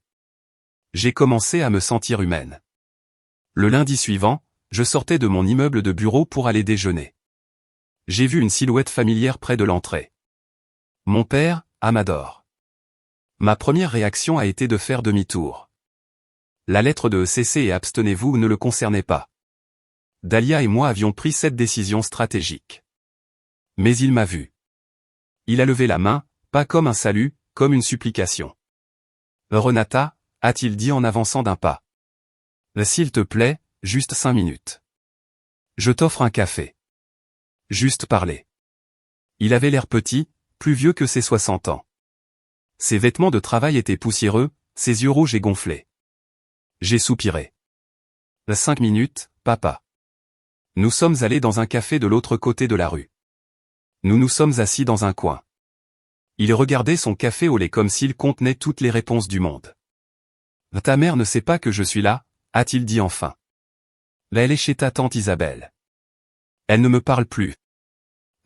J'ai commencé à me sentir humaine. Le lundi suivant, je sortais de mon immeuble de bureau pour aller déjeuner. J'ai vu une silhouette familière près de l'entrée. Mon père, Amador. Ma première réaction a été de faire demi-tour. La lettre de ECC et abstenez-vous ne le concernait pas. Dalia et moi avions pris cette décision stratégique. Mais il m'a vu. Il a levé la main, pas comme un salut, comme une supplication. Renata, a-t-il dit en avançant d'un pas. S'il te plaît, juste 5 minutes. Je t'offre un café. Juste parler. Il avait l'air petit, plus vieux que ses 60 ans. Ses vêtements de travail étaient poussiéreux, ses yeux rouges et gonflés. J'ai soupiré. 5 minutes, papa. Nous sommes allés dans un café de l'autre côté de la rue. Nous nous sommes assis dans un coin. Il regardait son café au lait comme s'il contenait toutes les réponses du monde. Ta mère ne sait pas que je suis là, a-t-il dit enfin. Là elle est chez ta tante Isabelle. Elle ne me parle plus.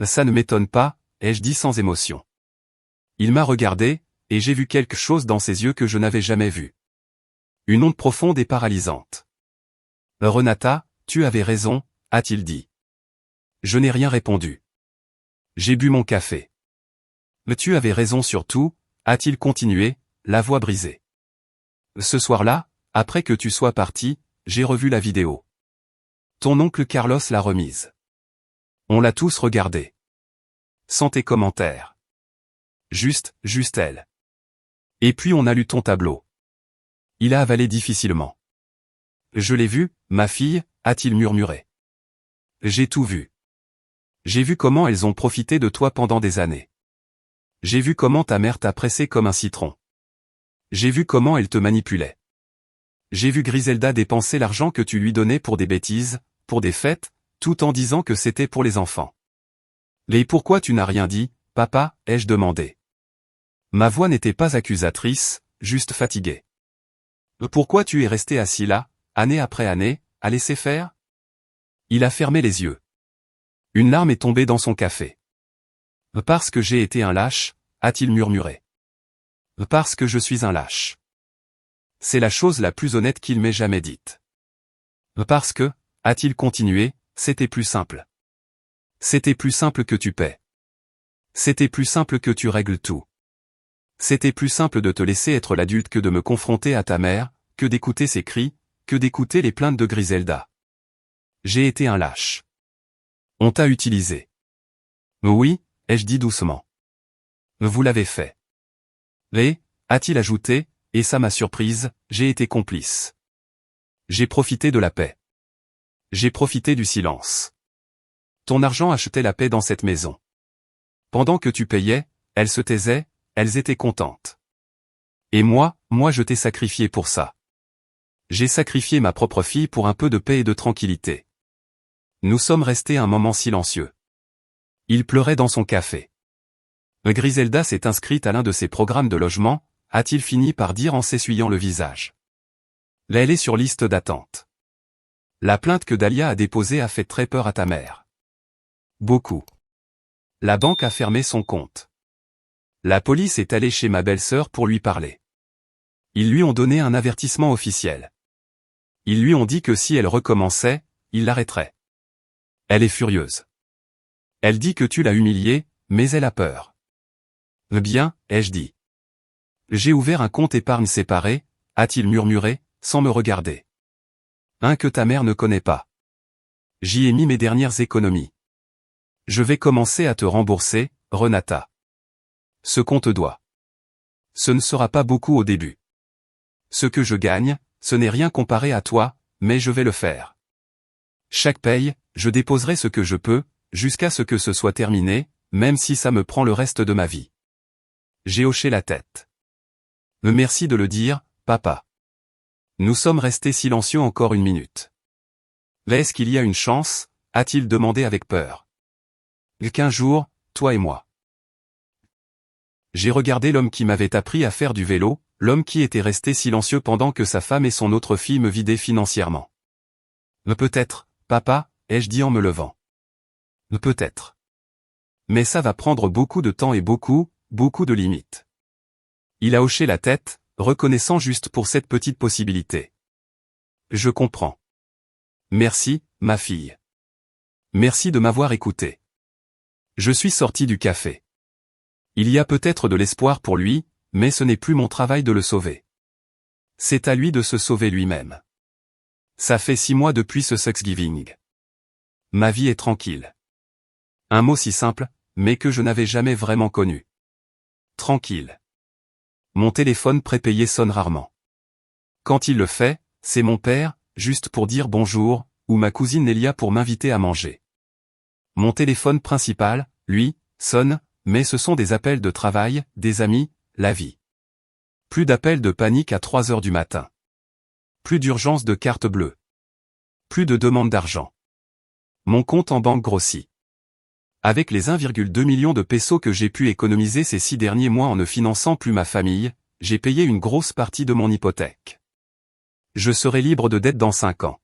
Ça ne m'étonne pas, ai-je dit sans émotion. Il m'a regardé, et j'ai vu quelque chose dans ses yeux que je n'avais jamais vu. Une onde profonde et paralysante. Renata, tu avais raison, a-t-il dit. Je n'ai rien répondu. J'ai bu mon café. Mais tu avais raison sur tout, a-t-il continué, la voix brisée. Ce soir-là, après que tu sois parti, j'ai revu la vidéo. Ton oncle Carlos l'a remise. On l'a tous regardée. Sans tes commentaires. Juste elle. Et puis on a lu ton tableau. Il a avalé difficilement. Je l'ai vu, ma fille, a-t-il murmuré. J'ai tout vu. J'ai vu comment elles ont profité de toi pendant des années. J'ai vu comment ta mère t'a pressé comme un citron. J'ai vu comment elle te manipulait. J'ai vu Griselda dépenser l'argent que tu lui donnais pour des bêtises, pour des fêtes, tout en disant que c'était pour les enfants. Et pourquoi tu n'as rien dit, papa, ai-je demandé. Ma voix n'était pas accusatrice, juste fatiguée. Pourquoi tu es resté assis là, année après année, à laisser faire? Il a fermé les yeux. Une larme est tombée dans son café. Parce que j'ai été un lâche, a-t-il murmuré. Parce que je suis un lâche. C'est la chose la plus honnête qu'il m'ait jamais dite. Parce que, a-t-il continué, c'était plus simple. C'était plus simple que tu paies. C'était plus simple que tu règles tout. C'était plus simple de te laisser être l'adulte que de me confronter à ta mère, que d'écouter ses cris, que d'écouter les plaintes de Griselda. J'ai été un lâche. On t'a utilisé. Oui, ai-je dit doucement. Vous l'avez fait. Et, a-t-il ajouté, et ça m'a surprise, j'ai été complice. J'ai profité de la paix. J'ai profité du silence. Ton argent achetait la paix dans cette maison. Pendant que tu payais, elles se taisaient, elles étaient contentes. Et moi je t'ai sacrifié pour ça. J'ai sacrifié ma propre fille pour un peu de paix et de tranquillité. Nous sommes restés un moment silencieux. Il pleurait dans son café. Griselda s'est inscrite à l'un de ses programmes de logement, a-t-il fini par dire en s'essuyant le visage. Là elle est sur liste d'attente. La plainte que Dahlia a déposée a fait très peur à ta mère. Beaucoup. La banque a fermé son compte. La police est allée chez ma belle-sœur pour lui parler. Ils lui ont donné un avertissement officiel. Ils lui ont dit que si elle recommençait, ils l'arrêteraient. Elle est furieuse. Elle dit que tu l'as humiliée, mais elle a peur. Bien, ai-je dit. J'ai ouvert un compte épargne séparé, a-t-il murmuré, sans me regarder. Un que ta mère ne connaît pas. J'y ai mis mes dernières économies. Je vais commencer à te rembourser, Renata. Ce qu'on te doit. Ce ne sera pas beaucoup au début. Ce que je gagne, ce n'est rien comparé à toi, mais je vais le faire. Chaque paye, je déposerai ce que je peux, jusqu'à ce que ce soit terminé, même si ça me prend le reste de ma vie. J'ai hoché la tête. Merci de le dire, papa. Nous sommes restés silencieux encore une minute. Est-ce qu'il y a une chance, a-t-il demandé avec peur. Qu'un jour, toi et moi. J'ai regardé l'homme qui m'avait appris à faire du vélo, l'homme qui était resté silencieux pendant que sa femme et son autre fille me vidaient financièrement. Peut-être, papa, ai-je dit en me levant. Peut-être. Mais ça va prendre beaucoup de temps et beaucoup de limites. Il a hoché la tête, reconnaissant juste pour cette petite possibilité. Je comprends. Merci, ma fille. Merci de m'avoir écouté. Je suis sorti du café. Il y a peut-être de l'espoir pour lui, mais ce n'est plus mon travail de le sauver. C'est à lui de se sauver lui-même. Ça fait 6 mois depuis ce Thanksgiving. Ma vie est tranquille. Un mot si simple, mais que je n'avais jamais vraiment connu. Tranquille. Mon téléphone prépayé sonne rarement. Quand il le fait, c'est mon père, juste pour dire bonjour, ou ma cousine Nélia pour m'inviter à manger. Mon téléphone principal, lui, sonne, mais ce sont des appels de travail, des amis, la vie. Plus d'appels de panique à 3 heures du matin. Plus d'urgence de carte bleue. Plus de demandes d'argent. Mon compte en banque grossit. Avec les 1,2 million de pesos que j'ai pu économiser ces 6 derniers mois en ne finançant plus ma famille, j'ai payé une grosse partie de mon hypothèque. Je serai libre de dette dans 5 ans.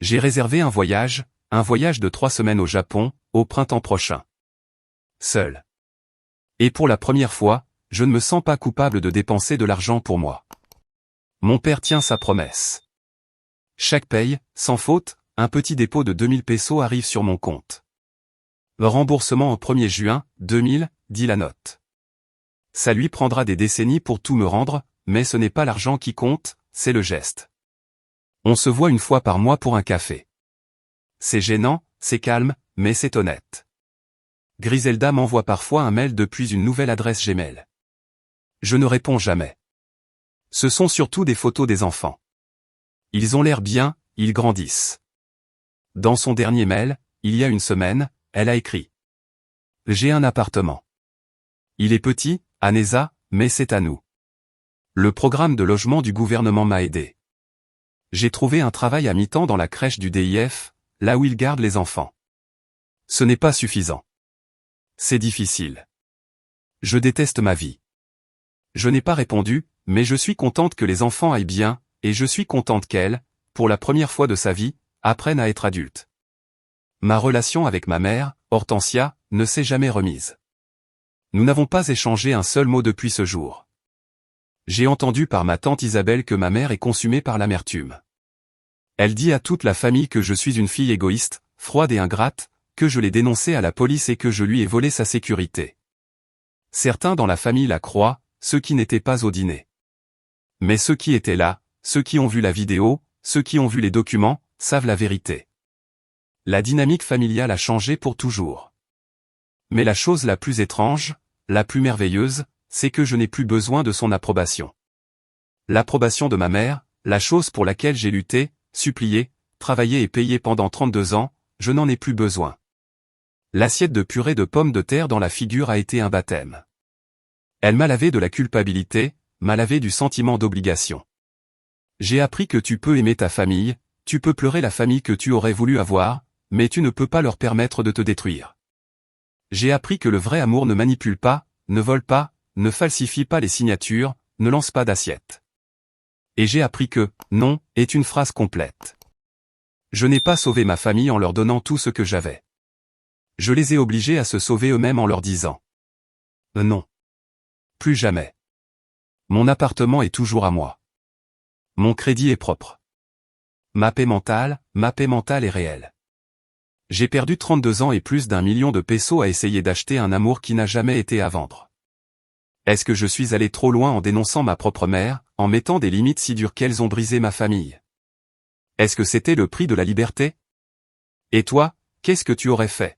J'ai réservé un voyage de 3 semaines au Japon, au printemps prochain. Seul. Et pour la première fois, je ne me sens pas coupable de dépenser de l'argent pour moi. Mon père tient sa promesse. Chaque paye, sans faute, un petit dépôt de 2000 pesos arrive sur mon compte. Le remboursement au 1er juin, 2000, dit la note. Ça lui prendra des décennies pour tout me rendre, mais ce n'est pas l'argent qui compte, c'est le geste. On se voit une fois par mois pour un café. C'est gênant, c'est calme, mais c'est honnête. Griselda m'envoie parfois un mail depuis une nouvelle adresse Gmail. Je ne réponds jamais. Ce sont surtout des photos des enfants. Ils ont l'air bien, ils grandissent. Dans son dernier mail, il y a une semaine, elle a écrit. J'ai un appartement. Il est petit, à Neza, mais c'est à nous. Le programme de logement du gouvernement m'a aidé. J'ai trouvé un travail à mi-temps dans la crèche du DIF, là où ils gardent les enfants. Ce n'est pas suffisant. C'est difficile. Je déteste ma vie. Je n'ai pas répondu, mais je suis contente que les enfants aillent bien, et je suis contente qu'elle, pour la première fois de sa vie, apprenne à être adulte. Ma relation avec ma mère, Hortensia, ne s'est jamais remise. Nous n'avons pas échangé un seul mot depuis ce jour. J'ai entendu par ma tante Isabelle que ma mère est consumée par l'amertume. Elle dit à toute la famille que je suis une fille égoïste, froide et ingrate, que je l'ai dénoncée à la police et que je lui ai volé sa sécurité. Certains dans la famille la croient, ceux qui n'étaient pas au dîner. Mais ceux qui étaient là, ceux qui ont vu la vidéo, ceux qui ont vu les documents, savent la vérité. La dynamique familiale a changé pour toujours. Mais la chose la plus étrange, la plus merveilleuse, c'est que je n'ai plus besoin de son approbation. L'approbation de ma mère, la chose pour laquelle j'ai lutté, supplié, travaillé et payé pendant 32 ans, je n'en ai plus besoin. L'assiette de purée de pommes de terre dans la figure a été un baptême. Elle m'a lavé de la culpabilité, m'a lavé du sentiment d'obligation. J'ai appris que tu peux aimer ta famille, tu peux pleurer la famille que tu aurais voulu avoir, mais tu ne peux pas leur permettre de te détruire. J'ai appris que le vrai amour ne manipule pas, ne vole pas, ne falsifie pas les signatures, ne lance pas d'assiette. Et j'ai appris que « non » est une phrase complète. Je n'ai pas sauvé ma famille en leur donnant tout ce que j'avais. Je les ai obligés à se sauver eux-mêmes en leur disant « non. Plus jamais. Mon appartement est toujours à moi. Mon crédit est propre. Ma paix mentale est réelle. J'ai perdu 32 ans et plus d'1 million de pesos à essayer d'acheter un amour qui n'a jamais été à vendre. Est-ce que je suis allé trop loin en dénonçant ma propre mère, en mettant des limites si dures qu'elles ont brisé ma famille? Est-ce que c'était le prix de la liberté? Et toi, qu'est-ce que tu aurais fait?